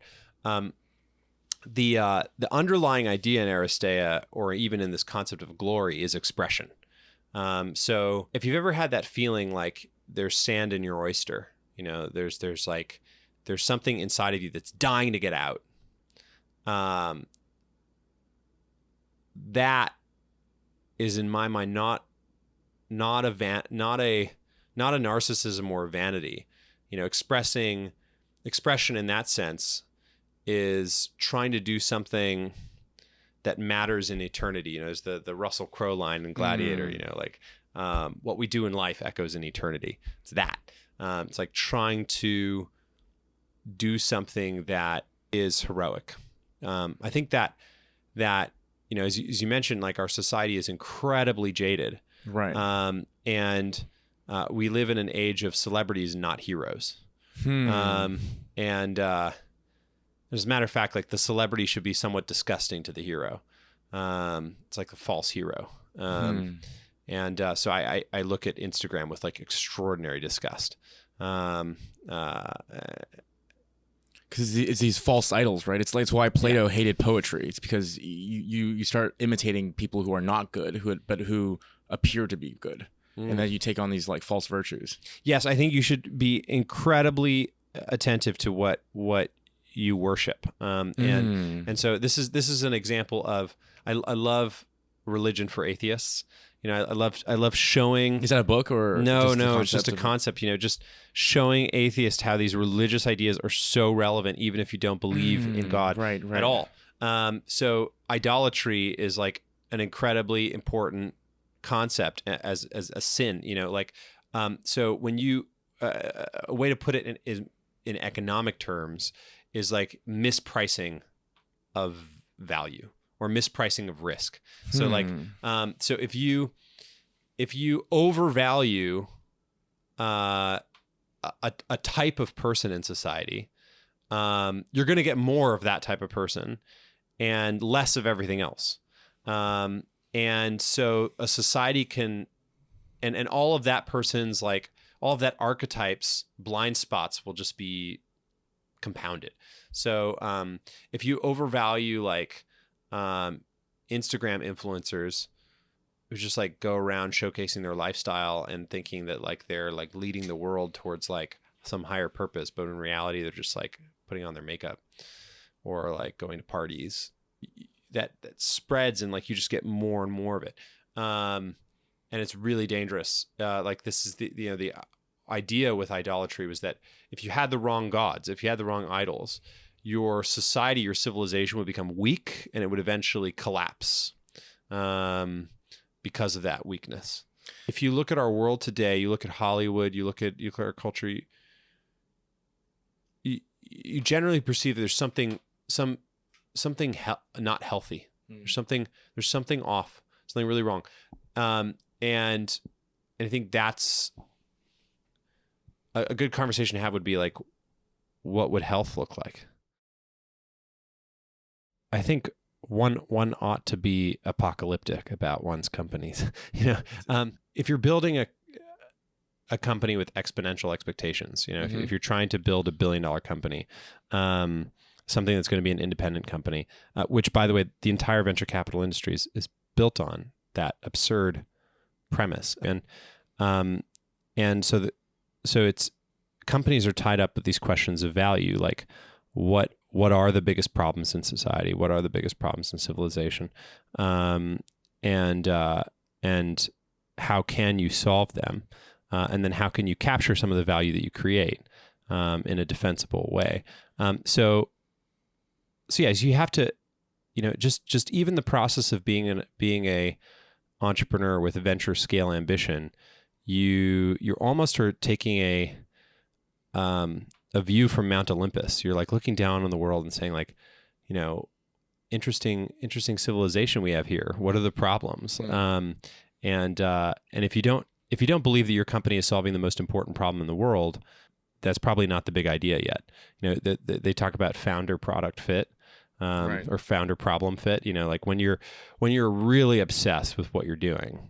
The underlying idea in aristeia, or even in this concept of glory, is expression. So if you've ever had that feeling like there's sand in your oyster, there's something inside of you that's dying to get out. that is in my mind not a narcissism or a vanity. Expression in that sense is trying to do something that matters in eternity. Is the Russell Crowe line in Gladiator. What we do in life echoes in eternity. It's that. It's like trying to do something that is heroic. I think that as you mentioned, like our society is incredibly jaded, right? And we live in an age of celebrities, not heroes. And as a matter of fact, like the celebrity should be somewhat disgusting to the hero. It's like a false hero. And so I look at Instagram with like extraordinary disgust. Because it's these false idols, right? It's why Plato hated poetry. It's because you start imitating people who are not good, who appear to be good, and then you take on these like false virtues. Yes, I think you should be incredibly attentive to what you worship, and so this is an example of I love religion for atheists. I love showing. Is that a book or no? It's just a concept. Just showing atheists how these religious ideas are so relevant, even if you don't believe in God at all. So idolatry is like an incredibly important concept as a sin. So when you a way to put it in economic terms is like mispricing of value. Or mispricing of risk. So so if you overvalue a type of person in society, you're going to get more of that type of person and less of everything else. And so a society can, and all of that person's like all of that archetype's blind spots will just be compounded. So if you overvalue like Instagram influencers who just like go around showcasing their lifestyle and thinking that like they're like leading the world towards like some higher purpose, but in reality they're just like putting on their makeup or like going to parties, that spreads and like you just get more and more of it, and it's really dangerous. Like this is the idea with idolatry was that if you had the wrong gods, if you had the wrong idols, your society, your civilization would become weak and it would eventually collapse because of that weakness. If you look at our world today, you look at Hollywood, you look at our culture, you generally perceive that there's something not healthy. There's something off, something really wrong. And I think that's a good conversation to have would be like, what would health look like? I think one ought to be apocalyptic about one's companies. If you're building a company with exponential expectations, if you're trying to build $1 billion company, something that's going to be an independent company, which by the way, the entire venture capital industry is built on that absurd premise, and so it's companies are tied up with these questions of value, like what are the biggest problems in society? What are the biggest problems in civilization? And how can you solve them? And then how can you capture some of the value that you create in a defensible way? So yes, you have to, just even the process of being a entrepreneur with a venture scale ambition, you're almost taking a view from Mount Olympus. You're like looking down on the world and saying like, interesting civilization we have here. What are the problems? And if you don't believe that your company is solving the most important problem in the world, that's probably not the big idea yet. They talk about founder product fit, or founder problem fit. Like when you're really obsessed with what you're doing,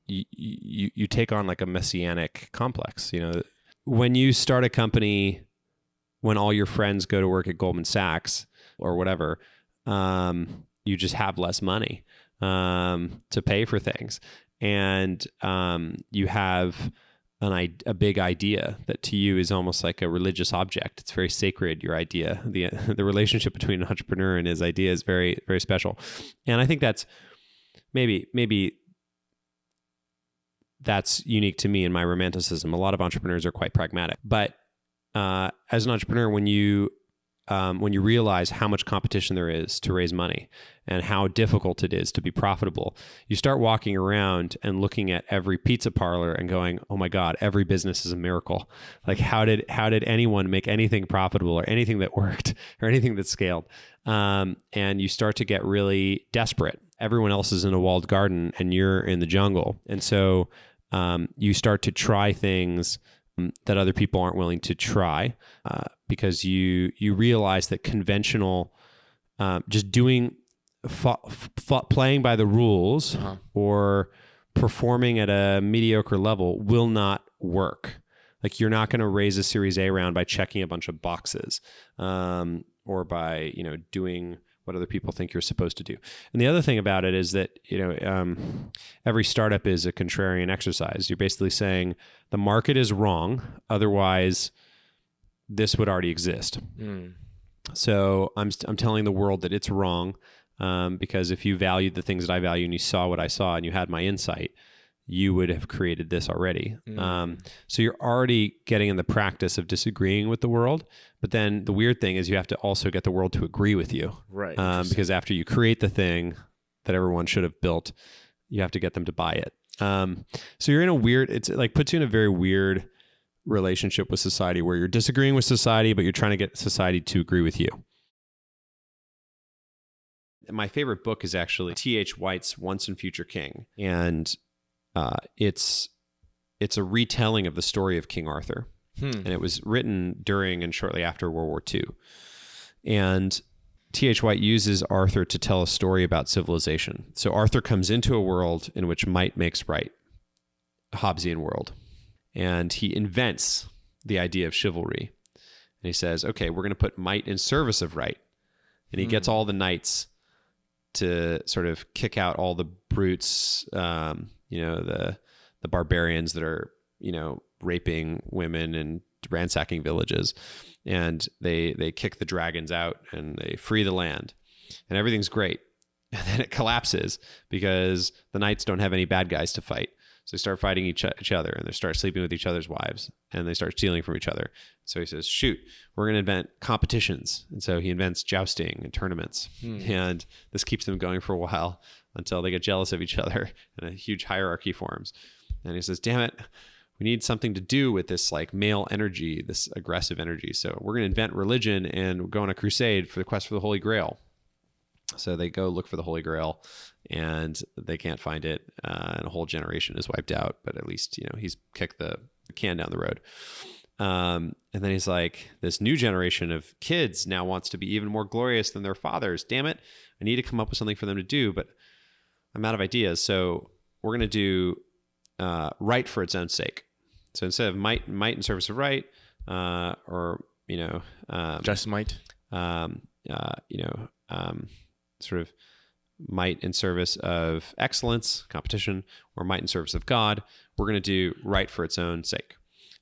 you take on like a messianic complex. When you start a company, when all your friends go to work at Goldman Sachs or whatever, you just have less money to pay for things. And you have a big idea that to you is almost like a religious object. It's very sacred, your idea. The relationship between an entrepreneur and his idea is very, very special. And I think that's maybe that's unique to me in my romanticism. A lot of entrepreneurs are quite pragmatic. But as an entrepreneur, when you realize how much competition there is to raise money and how difficult it is to be profitable, you start walking around and looking at every pizza parlor and going, oh my God, every business is a miracle. Like how did anyone make anything profitable or anything that worked or anything that scaled? And you start to get really desperate. Everyone else is in a walled garden and you're in the jungle. And so you start to try things that other people aren't willing to try because you realize that conventional, just doing, playing by the rules or performing at a mediocre level will not work. Like you're not going to raise a Series A round by checking a bunch of boxes or by doing what other people think you're supposed to do. And the other thing about it is that, every startup is a contrarian exercise. You're basically saying the market is wrong. Otherwise, this would already exist. So I'm telling the world that it's wrong because if you valued the things that I value and you saw what I saw and you had my insight, you would have created this already. So you're already getting in the practice of disagreeing with the world. But then the weird thing is you have to also get the world to agree with you. Right. Because after you create the thing that everyone should have built, you have to get them to buy it. So you're in a weird, it's like puts you in a very weird relationship with society where you're disagreeing with society, but you're trying to get society to agree with you. My favorite book is actually T.H. White's Once and Future King. And it's a retelling of the story of King Arthur. And it was written during and shortly after World War II. And T.H. White uses Arthur to tell a story about civilization. So Arthur comes into a world in which might makes right, a Hobbesian world. And he invents the idea of chivalry. And he says, okay, we're going to put might in service of right. And he gets all the knights to sort of kick out all the brutes, the barbarians that are, raping women and ransacking villages. And they kick the dragons out and they free the land. And everything's great. And then it collapses because the knights don't have any bad guys to fight. So they start fighting each other and they start sleeping with each other's wives and they start stealing from each other. So he says, shoot, we're going to invent competitions. And so he invents jousting and tournaments. And this keeps them going for a while until they get jealous of each other and a huge hierarchy forms. And he says, damn it, we need something to do with this like male energy, this aggressive energy. So we're going to invent religion and go on a crusade for the quest for the Holy Grail. So they go look for the Holy Grail and they can't find it. And a whole generation is wiped out, but at least, he's kicked the can down the road. And then he's like, this new generation of kids now wants to be even more glorious than their fathers. Damn it. I need to come up with something for them to do, but I'm out of ideas. So we're going to do right for its own sake. So instead of might in service of right, just might, sort of might in service of excellence, competition, or might in service of God, we're going to do right for its own sake.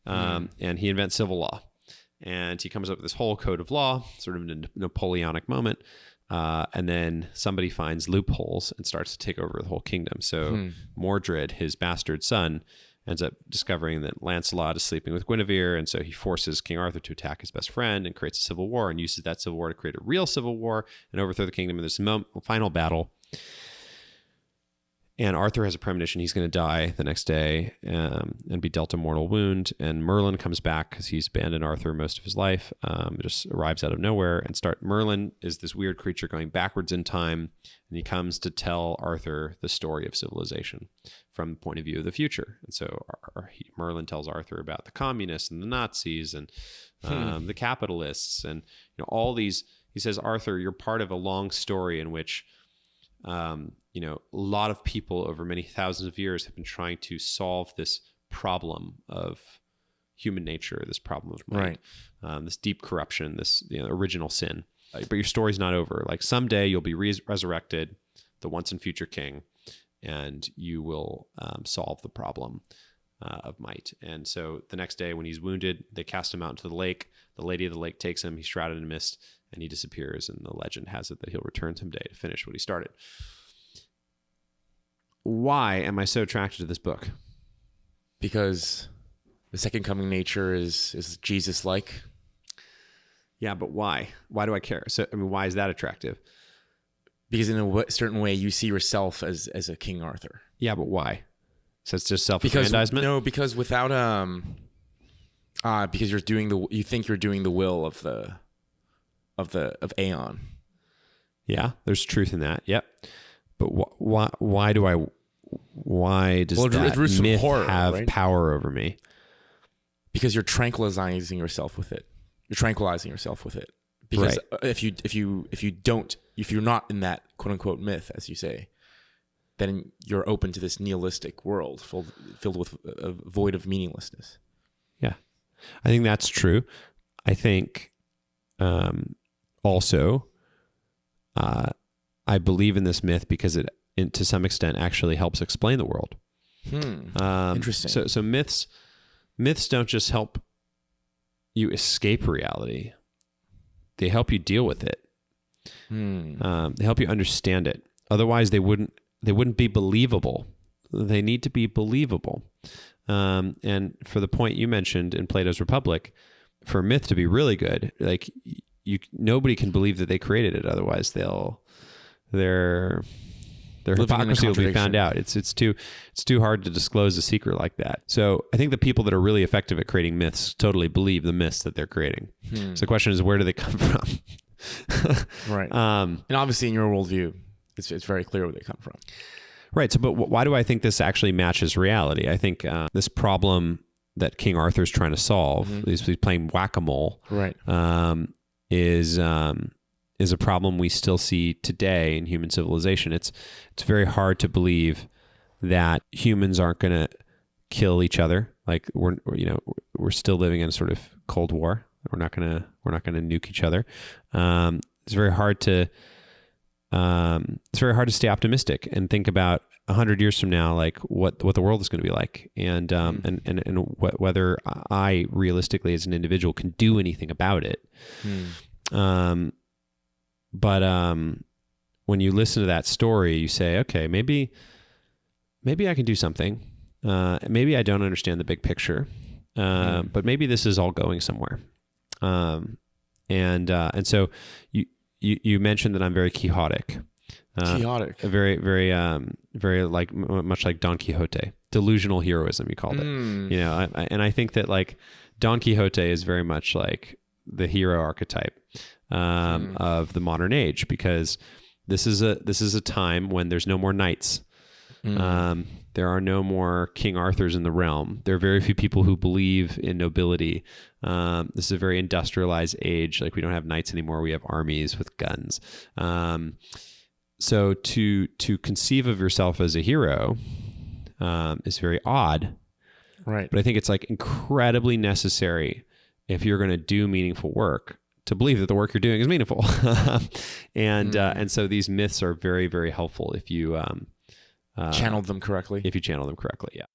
And he invents civil law. And he comes up with this whole code of law, sort of a Napoleonic moment. And then somebody finds loopholes and starts to take over the whole kingdom. So Mordred, his bastard son, ends up discovering that Lancelot is sleeping with Guinevere. And so he forces King Arthur to attack his best friend and creates a civil war and uses that civil war to create a real civil war and overthrow the kingdom in this final battle. And Arthur has a premonition he's going to die the next day and be dealt a mortal wound. And Merlin comes back because he's abandoned Arthur most of his life. Just arrives out of nowhere Merlin is this weird creature going backwards in time. And he comes to tell Arthur the story of civilization from the point of view of the future. And so Merlin tells Arthur about the communists and the Nazis and the capitalists and all these. He says, Arthur, you're part of a long story in which a lot of people over many thousands of years have been trying to solve this problem of human nature, this problem of mind, this deep corruption, this original sin. But your story's not over. Like someday you'll be resurrected, the once and future king, and you will solve the problem. of might. And so the next day when he's wounded, they cast him out into the lake. The lady of the lake takes him. He's shrouded in mist and he disappears. And the legend has it that he'll return someday to finish what he started. Why am I so attracted to this book? Because the second coming nature is Jesus-like. Yeah, but why? Why do I care? So, I mean, why is that attractive? Because in a certain way, you see yourself as a King Arthur. Yeah, but why? So it's just self-aggrandizement? No, because without because you think you're doing the will of Aeon. Yeah, there's truth in that. Yep. But why does that myth have right? power over me? Because you're tranquilizing yourself with it. Because right. if you're not in that quote unquote myth, as you say, then you're open to this nihilistic world filled with a void of meaninglessness. Yeah, I think that's true. I think also I believe in this myth because it, to some extent, actually helps explain the world. Interesting. So myths don't just help you escape reality; they help you deal with it. They help you understand it. Otherwise, they wouldn't be believable. They need to be believable. And for the point you mentioned in Plato's Republic, for a myth to be really good, like nobody can believe that they created it. Otherwise, their hypocrisy will be found out. It's too hard to disclose a secret like that. So I think the people that are really effective at creating myths totally believe the myths that they're creating. So the question is, where do they come from? Right. And obviously in your worldview, it's very clear where they come from. Right. So, but why do I think this actually matches reality? I think this problem that King Arthur's trying to solve, he's playing whack-a-mole, right, is a problem we still see today in human civilization. It's very hard to believe that humans aren't going to kill each other. Like we're still living in a sort of Cold War. We're not gonna nuke each other. It's very hard to stay optimistic and think about 100 years from now, like what the world is going to be like, and whether I realistically as an individual can do anything about it. But when you listen to that story, you say, okay, maybe I can do something. Maybe I don't understand the big picture, but maybe this is all going somewhere. And so you mentioned that I'm very quixotic. Very, very, very like much like Don Quixote, delusional heroism. You called it, and I think that like Don Quixote is very much like the hero archetype of the modern age, because this is a time when there's no more knights. There are no more King Arthurs in the realm. There are very few people who believe in nobility. This is a very industrialized age. Like we don't have knights anymore. We have armies with guns. So to conceive of yourself as a hero is very odd. Right. But I think it's like incredibly necessary if you're going to do meaningful work to believe that the work you're doing is meaningful. And so these myths are very, very helpful if you channeled them correctly. If you channel them correctly, yeah.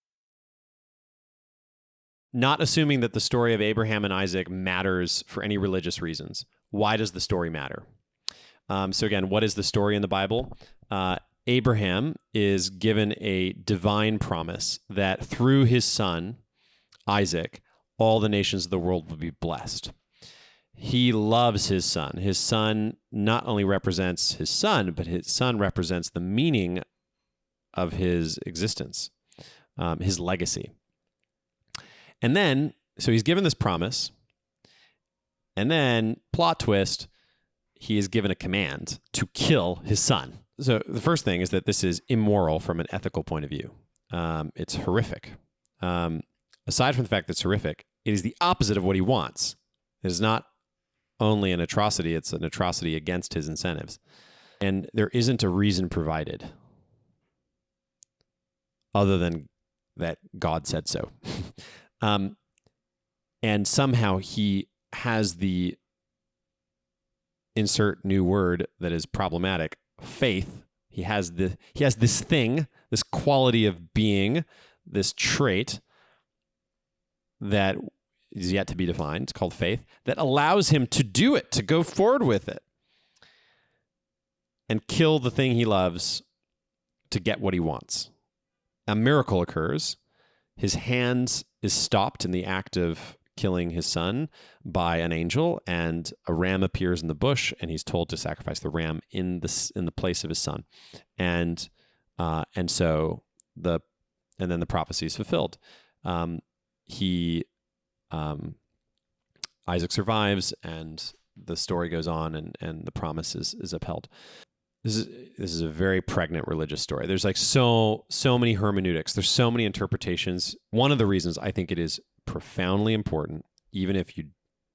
Not assuming that the story of Abraham and Isaac matters for any religious reasons. Why does the story matter? So again, what is the story in the Bible? Abraham is given a divine promise that through his son, Isaac, all the nations of the world will be blessed. He loves his son. His son not only represents his son, but his son represents the meaning of his existence, his legacy. And then, so he's given this promise, and then, plot twist, he is given a command to kill his son. So the first thing is that this is immoral from an ethical point of view. It's horrific. Aside from the fact that it's horrific, it is the opposite of what he wants. It is not only an atrocity, it's an atrocity against his incentives. And there isn't a reason provided other than that God said so. And somehow he has the insert new word that is problematic, faith. He has this thing, this quality of being, this trait that is yet to be defined. It's called faith, that allows him to do it, to go forward with it and kill the thing he loves to get what he wants. A miracle occurs. His hand is stopped in the act of killing his son by an angel, and a ram appears in the bush, and he's told to sacrifice the ram in the place of his son, and so then the prophecy is fulfilled. Isaac survives, and the story goes on, and the promise is upheld. This is a very pregnant religious story. There's like so many hermeneutics. There's so many interpretations. One of the reasons I think it is profoundly important, even if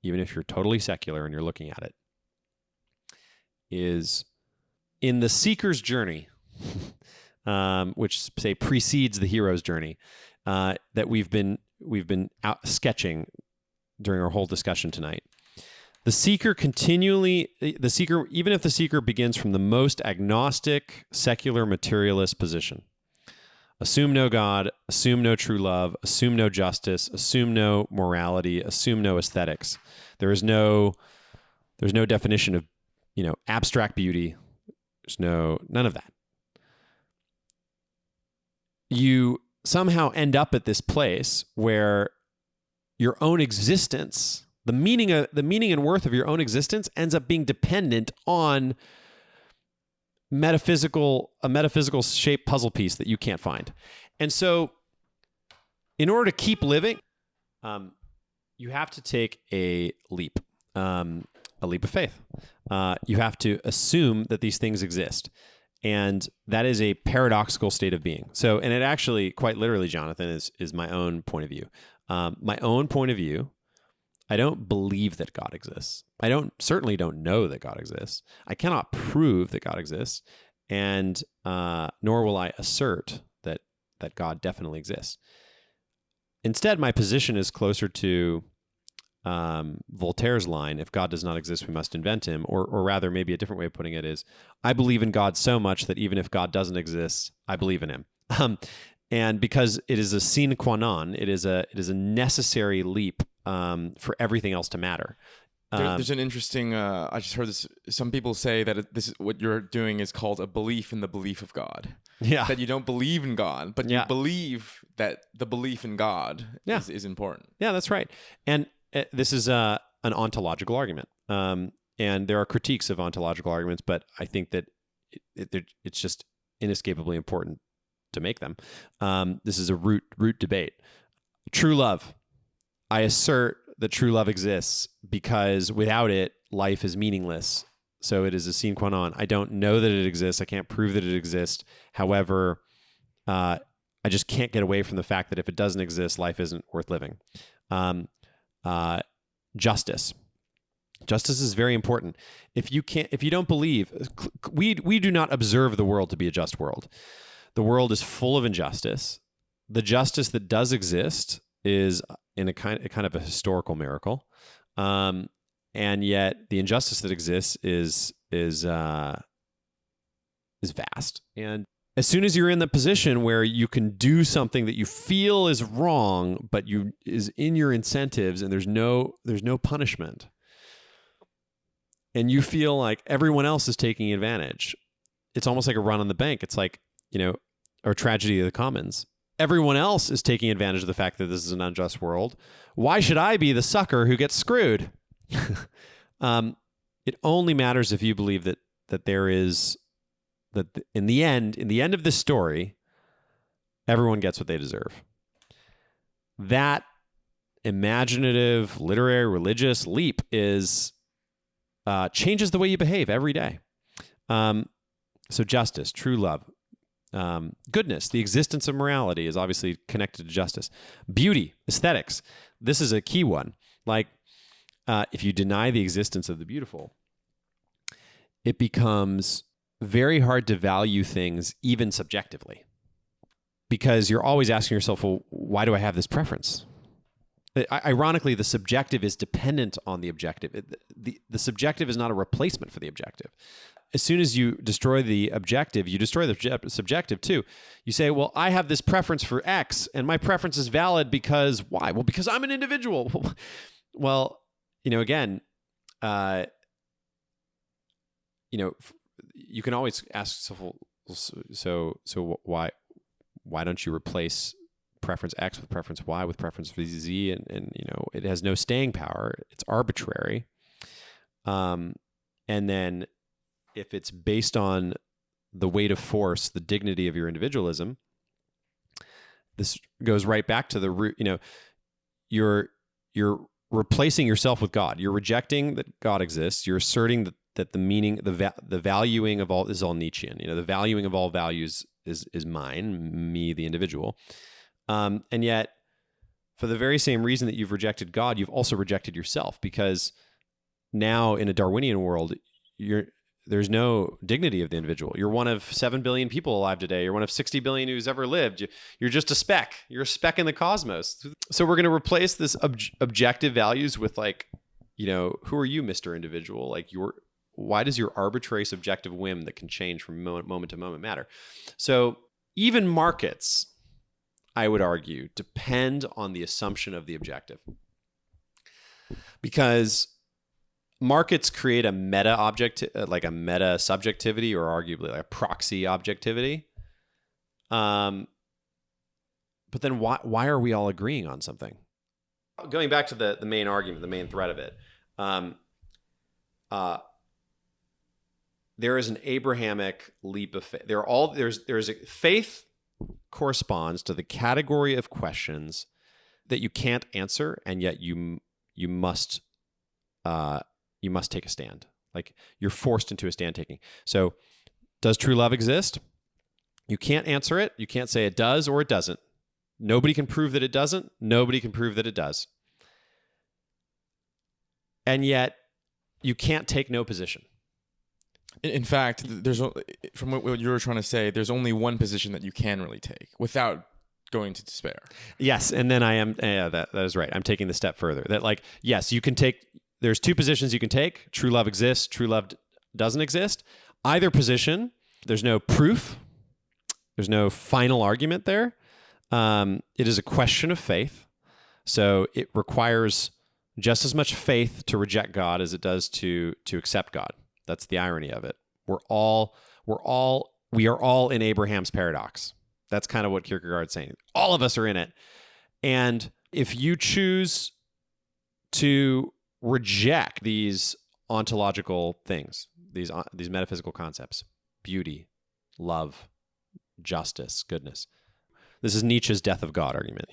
you're totally secular and you're looking at it, is in the seeker's journey, which say precedes the hero's journey, that we've been out sketching during our whole discussion tonight. The seeker, even if the seeker begins from the most agnostic, secular, materialist position, assume no God, assume no true love, assume no justice, assume no morality, assume no aesthetics. There's no definition of, abstract beauty. There's none of that. You somehow end up at this place where your own existence, the meaning and worth of your own existence, ends up being dependent on a metaphysical shaped puzzle piece that you can't find. And so in order to keep living, you have to take a leap of faith. You have to assume that these things exist. And that is a paradoxical state of being. So, and it actually, quite literally, Jonathan, is my own point of view. My own point of view, I don't believe that God exists. I certainly don't know that God exists. I cannot prove that God exists, and nor will I assert that God definitely exists. Instead, my position is closer to Voltaire's line, if God does not exist, we must invent him, or rather, maybe a different way of putting it is, I believe in God so much that even if God doesn't exist, I believe in him. And because it is a sine qua non, it is a necessary leap for everything else to matter. There's an interesting, I just heard this, some people say that this is what you're doing is called a belief in the belief of God. Yeah. That you don't believe in God, but you believe that the belief in God is important. Yeah, that's right. And this is an ontological argument. And there are critiques of ontological arguments, but I think that it's just inescapably important to make them. This is a root debate. True love. I assert that true love exists because without it, life is meaningless. So it is a sine qua non. I don't know that it exists. I can't prove that it exists. However, I just can't get away from the fact that if it doesn't exist, life isn't worth living. Justice. Justice is very important. If you don't believe, we do not observe the world to be a just world. The world is full of injustice. The justice that does exist is in a kind of a historical miracle, and yet the injustice that exists is vast. And as soon as you're in the position where you can do something that you feel is wrong, but is in your incentives, and there's no punishment, and you feel like everyone else is taking advantage, it's almost like a run on the bank. It's like, or tragedy of the commons. Everyone else is taking advantage of the fact that this is an unjust world. Why should I be the sucker who gets screwed? It only matters if you believe that there is, that in the end of this story, everyone gets what they deserve. That imaginative, literary, religious leap changes the way you behave every day. So justice, true love, goodness, the existence of morality is obviously connected to justice. Beauty, aesthetics. This is a key one. Like, if you deny the existence of the beautiful, it becomes very hard to value things even subjectively, because you're always asking yourself, well, why do I have this preference? Ironically, the subjective is dependent on the objective. The subjective is not a replacement for the objective. as soon as you destroy the objective, you destroy the subjective too. You say, well, I have this preference for X, and my preference is valid because why? Well, because I'm an individual. Well, again, you can always ask, so why don't you replace preference X with preference Y with preference Z? And it has no staying power. It's arbitrary. And then if it's based on the weight of force, the dignity of your individualism, this goes right back to the root. You're replacing yourself with God. You're rejecting that God exists. You're asserting that the meaning, the valuing of all, this is all Nietzschean. The valuing of all values is mine, me, the individual. And yet, for the very same reason that you've rejected God, you've also rejected yourself, because now in a Darwinian world, there's no dignity of the individual. You're one of 7 billion people alive today. You're one of 60 billion who's ever lived. You're just a speck. You're a speck in the cosmos. So we're going to replace this objective values with who are you, Mr. Individual? Why does your arbitrary subjective whim that can change from moment to moment matter? So even markets, I would argue, depend on the assumption of the objective, because markets create a meta object, like a meta subjectivity, or arguably like a proxy objectivity. But then why are we all agreeing on something? Going back to the main argument, the main thread of it, there is an Abrahamic leap of faith. There's a faith corresponds to the category of questions that you can't answer, and yet you must take a stand. Like, you're forced into a stand taking. So, does true love exist? You can't answer it. You can't say it does or it doesn't. Nobody can prove that it doesn't. Nobody can prove that it does. And yet, you can't take no position. In fact, from what you were trying to say, there's only one position that you can really take without going to despair. Yes, and then that is right. I'm taking the step further. That yes, you can take. There's two positions you can take. True love exists. True love doesn't exist. Either position, there's no proof. There's no final argument there. It is a question of faith. So it requires just as much faith to reject God as it does to accept God. That's the irony of it. We are all in Abraham's paradox. That's kind of what Kierkegaard's saying. All of us are in it. And if you choose to reject these ontological things, these metaphysical concepts, beauty, love, justice, goodness. This is Nietzsche's death of God argument.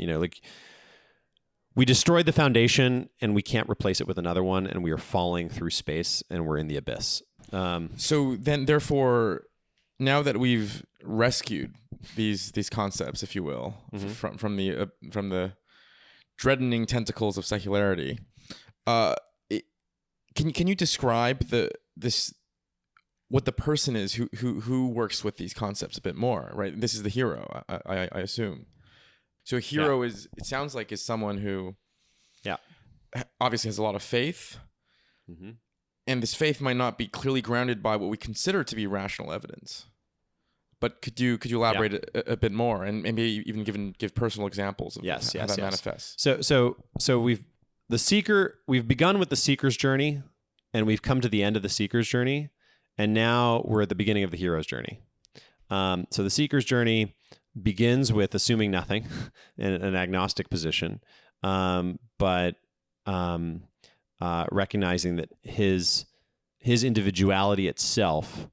We destroyed the foundation and we can't replace it with another one, and we are falling through space and we're in the abyss. So then, therefore, now that we've rescued these concepts, if you will, mm-hmm. from the dreadening tentacles of secularity, can you describe what the person is who works with these concepts a bit more? Right, this is the hero, I assume. So a hero is someone who, obviously has a lot of faith, mm-hmm. and this faith might not be clearly grounded by what we consider to be rational evidence. But could you elaborate a bit more, and maybe even give personal examples of how that manifests? So we've begun with the seeker's journey, and we've come to the end of the seeker's journey, and now we're at the beginning of the hero's journey. So the seeker's journey begins with assuming nothing in an agnostic position, but recognizing that his individuality itself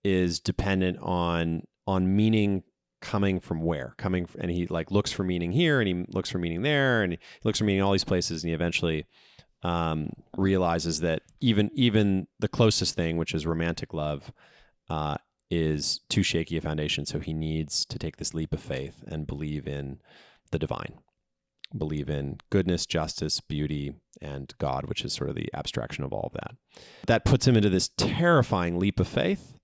is dependent on meaning coming from where? And he looks for meaning here, and he looks for meaning there, and he looks for meaning in all these places, and he eventually realizes that even the closest thing, which is romantic love, is too shaky a foundation, so he needs to take this leap of faith and believe in the divine, believe in goodness, justice, beauty, and God, which is sort of the abstraction of all of that. That puts him into this terrifying leap of faith,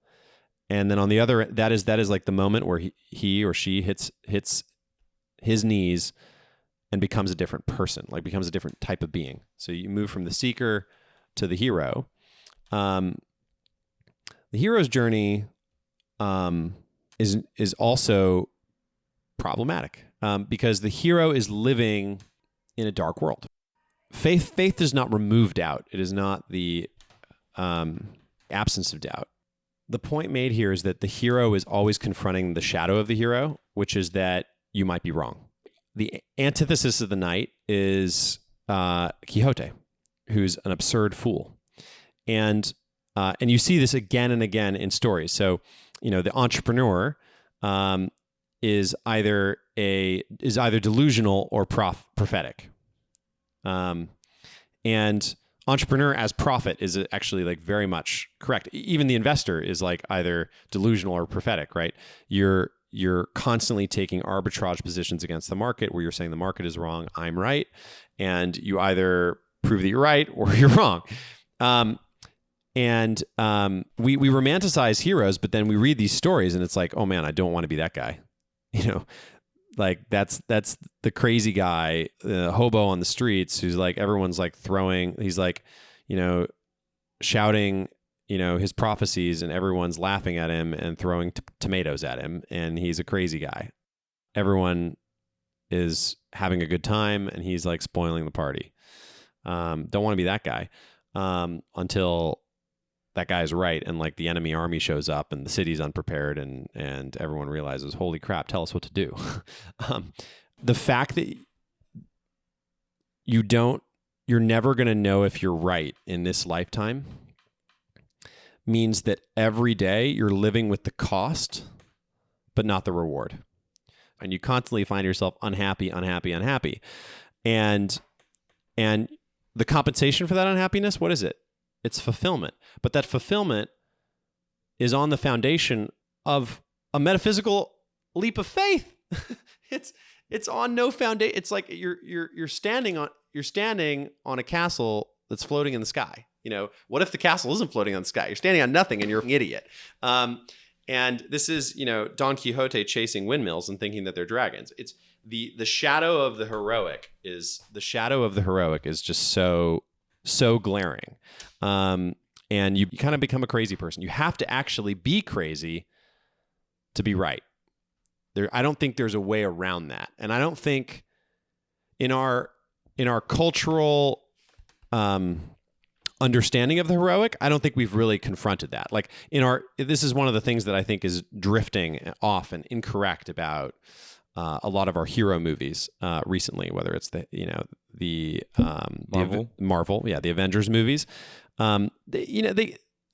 and then on the other, that is like the moment where he or she hits his knees and becomes a different person, becomes a different type of being. So you move from the seeker to the hero. The hero's journey is also problematic because the hero is living in a dark world. Faith is not remove doubt. It is not the absence of doubt. The point made here is that the hero is always confronting the shadow of the hero, which is that you might be wrong. The antithesis of the knight is Quixote, who's an absurd fool. And you see this again and again in stories. So, the entrepreneur is either delusional or prophetic. And entrepreneur as prophet is actually like very much correct. Even the investor is like either delusional or prophetic, right? You're constantly taking arbitrage positions against the market where you're saying the market is wrong, I'm right. And you either prove that you're right or you're wrong. We romanticize heroes, but then we read these stories and it's like, oh man, I don't want to be that guy. Like that's the crazy guy, hobo on the streets who's like, everyone's like he's like, shouting, his prophecies and everyone's laughing at him and throwing tomatoes at him. And he's a crazy guy. Everyone is having a good time and he's like spoiling the party. Don't want to be that guy until that guy's right and like the enemy army shows up and the city's unprepared and everyone realizes, holy crap, tell us what to do. The fact that you're never going to know if you're right in this lifetime means that every day you're living with the cost but not the reward, and you constantly find yourself unhappy. And the compensation for that unhappiness, what is it? It's fulfillment. But that fulfillment is on the foundation of a metaphysical leap of faith. It's on no foundation. It's like you're standing on a castle that's floating in the sky. What if the castle isn't floating on the sky? You're standing on nothing and you're an idiot. And this is, Don Quixote chasing windmills and thinking that they're dragons. It's the shadow of the heroic is just so glaring. And you kind of become a crazy person. You have to actually be crazy to be right. I don't think there's a way around that. And I don't think in our cultural understanding of the heroic, I don't think we've really confronted that. Like this is one of the things that I think is drifting off and incorrect about a lot of our hero movies recently, whether it's the Marvel, the Avengers movies.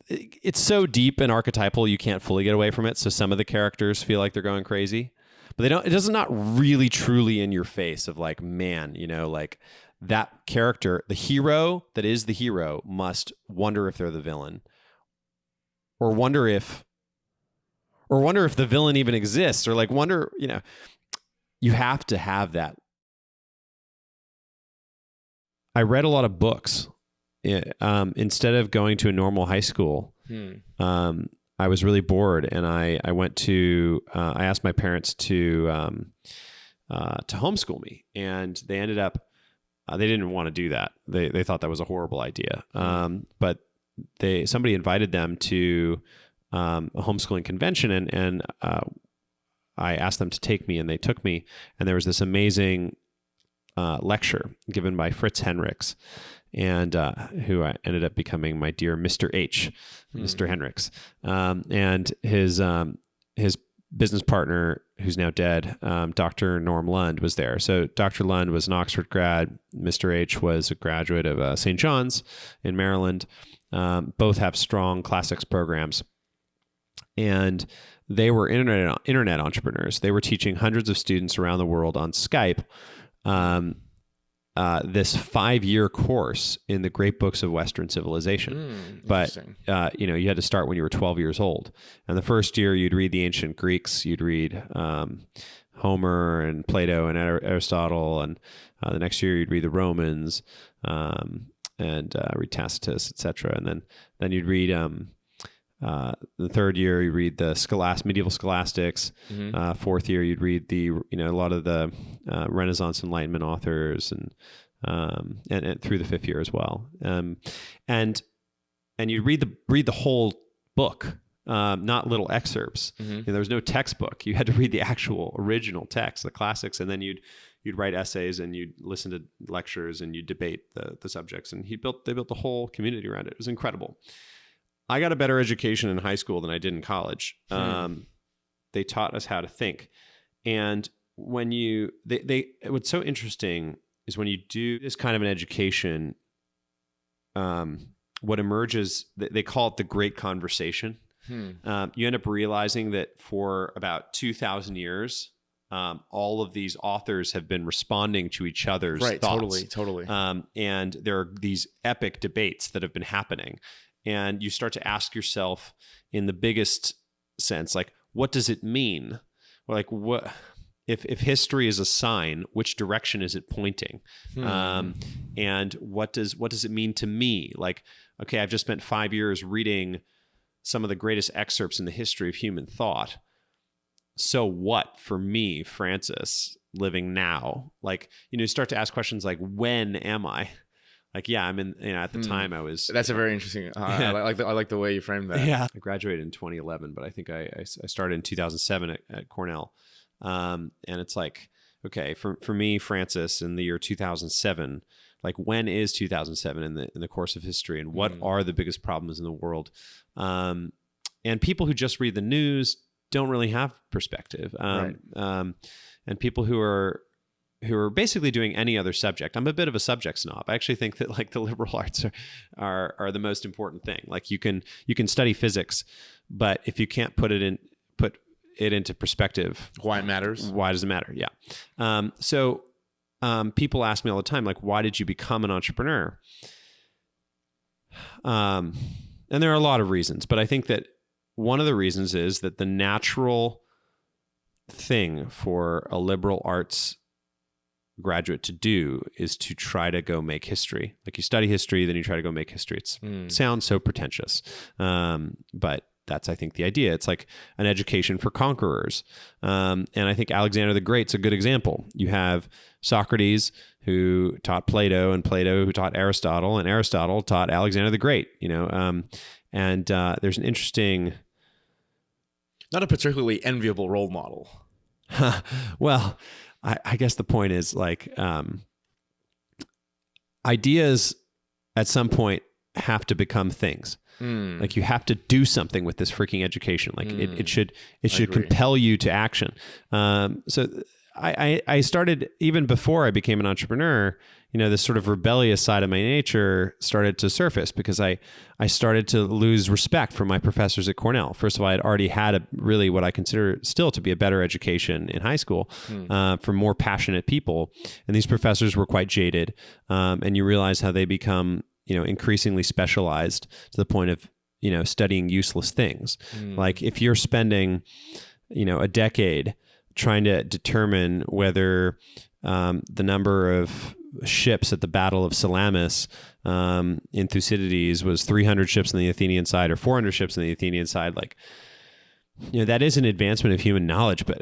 It's so deep and archetypal you can't fully get away from it. So some of the characters feel like they're going crazy, but they don't. It does not really truly in your face of like, man, like that character, the hero that is the hero, must wonder if they're the villain, or wonder if the villain even exists, or like wonder, you have to have that. I read a lot of books. Instead of going to a normal high school, I was really bored, and I went to. I asked my parents to homeschool me, and they ended up. They didn't want to do that. They thought that was a horrible idea. But somebody invited them to a homeschooling convention, and I asked them to take me, and they took me, and there was this amazing lecture given by Fritz Henrichs, and who ended up becoming my dear Mr. H, Mr. Henrichs, and his business partner, who's now dead, Dr. Norm Lund, was there. So Dr. Lund was an Oxford grad. Mr. H was a graduate of St. John's in Maryland. Both have strong classics programs. And they were internet entrepreneurs. They were teaching hundreds of students around the world on Skype this 5-year course in the great books of Western civilization. But, you had to start when you were 12 years old. And the first year you'd read the ancient Greeks, you'd read Homer and Plato and Aristotle. And the next year you'd read the Romans and read Tacitus, etc. And then you'd read... the third year you read the medieval scholastics. Fourth year you'd read a lot of the Renaissance Enlightenment authors, and through the fifth year as well. And you read the whole book not little excerpts. You know, there was no textbook. You had to read the actual original text, the classics, and then you'd write essays and you'd listen to lectures and you'd debate the subjects. And they built the whole community around it. It was incredible. I got a better education in high school than I did in college. They taught us how to think. And when what's so interesting is when you do this kind of an education, what emerges, they call it the great conversation. You end up realizing that for about 2,000 years, all of these authors have been responding to each other's thoughts. Totally. And there are these epic debates that have been happening. And you start to ask yourself in the biggest sense, like, what does it mean? Or like, what if history is a sign, which direction is it pointing? And what does it mean to me? Like, okay, I've just spent 5 years reading some of the greatest excerpts in the history of human thought. So what for me, Francis, living now? Like, you know, you start to ask questions like, when am I? Like, yeah, I'm in, you know, at the time I was. That's a very interesting, I like the way you framed that. Yeah. I graduated in 2011, but I think I started in 2007 at Cornell. And it's like, okay, for me, Francis, in the year 2007, like, when is 2007 in the course of history, and what are the biggest problems in the world? And people who just read the news don't really have perspective. And people who are basically doing any other subject. I'm a bit of a subject snob. I actually think that, like, the liberal arts are the most important thing. Like, you can study physics, but if you can't put it into perspective, why it matters. Why does it matter? Yeah. So people ask me all the time, like, why did you become an entrepreneur? And there are a lot of reasons, but I think that one of the reasons is that the natural thing for a liberal arts graduate to do is to try to go make history. Like, you study history, then you try to go make history. It sounds so pretentious, but that's, I think, the idea. It's like an education for conquerors. And I think Alexander the Great's a good example. You have Socrates, who taught Plato, and Plato who taught Aristotle, and Aristotle taught Alexander the Great, you know. And there's an interesting... Not a particularly enviable role model. Well, I guess the point is, like, ideas at some point have to become things. Like, you have to do something with this freaking education. Like, it should compel you to action. So I started, even before I became an entrepreneur, you know, this sort of rebellious side of my nature started to surface, because I started to lose respect for my professors at Cornell. First of all, I had already had really what I consider still to be a better education in high school from more passionate people. And these professors were quite jaded. And you realize how they become, you know, increasingly specialized to the point of, you know, studying useless things. Like, if you're spending, you know, a decade trying to determine whether the number of ships at the Battle of Salamis in Thucydides was 300 ships on the Athenian side or 400 ships on the Athenian side, like, you know, that is an advancement of human knowledge, but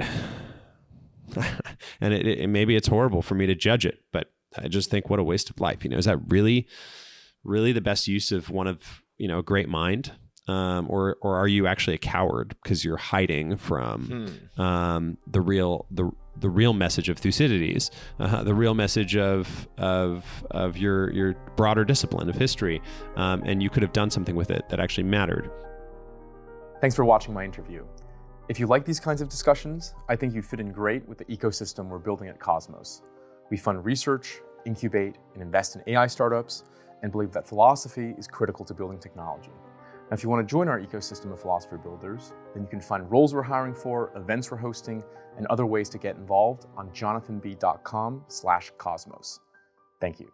and maybe it's horrible for me to judge it, but I just think, what a waste of life. You know, is that really the best use of one of, you know, a great mind? Or are you actually a coward because you're hiding from the real message of Thucydides, the real message of your broader discipline of history, and you could have done something with it that actually mattered. Thanks for watching my interview. If you like these kinds of discussions, I think you fit in great with the ecosystem we're building at Cosmos. We fund research, incubate, and invest in AI startups, and believe that philosophy is critical to building technology. Now, if you want to join our ecosystem of philosophy builders, then you can find roles we're hiring for, events we're hosting, and other ways to get involved on jonathanb.com/cosmos. Thank you.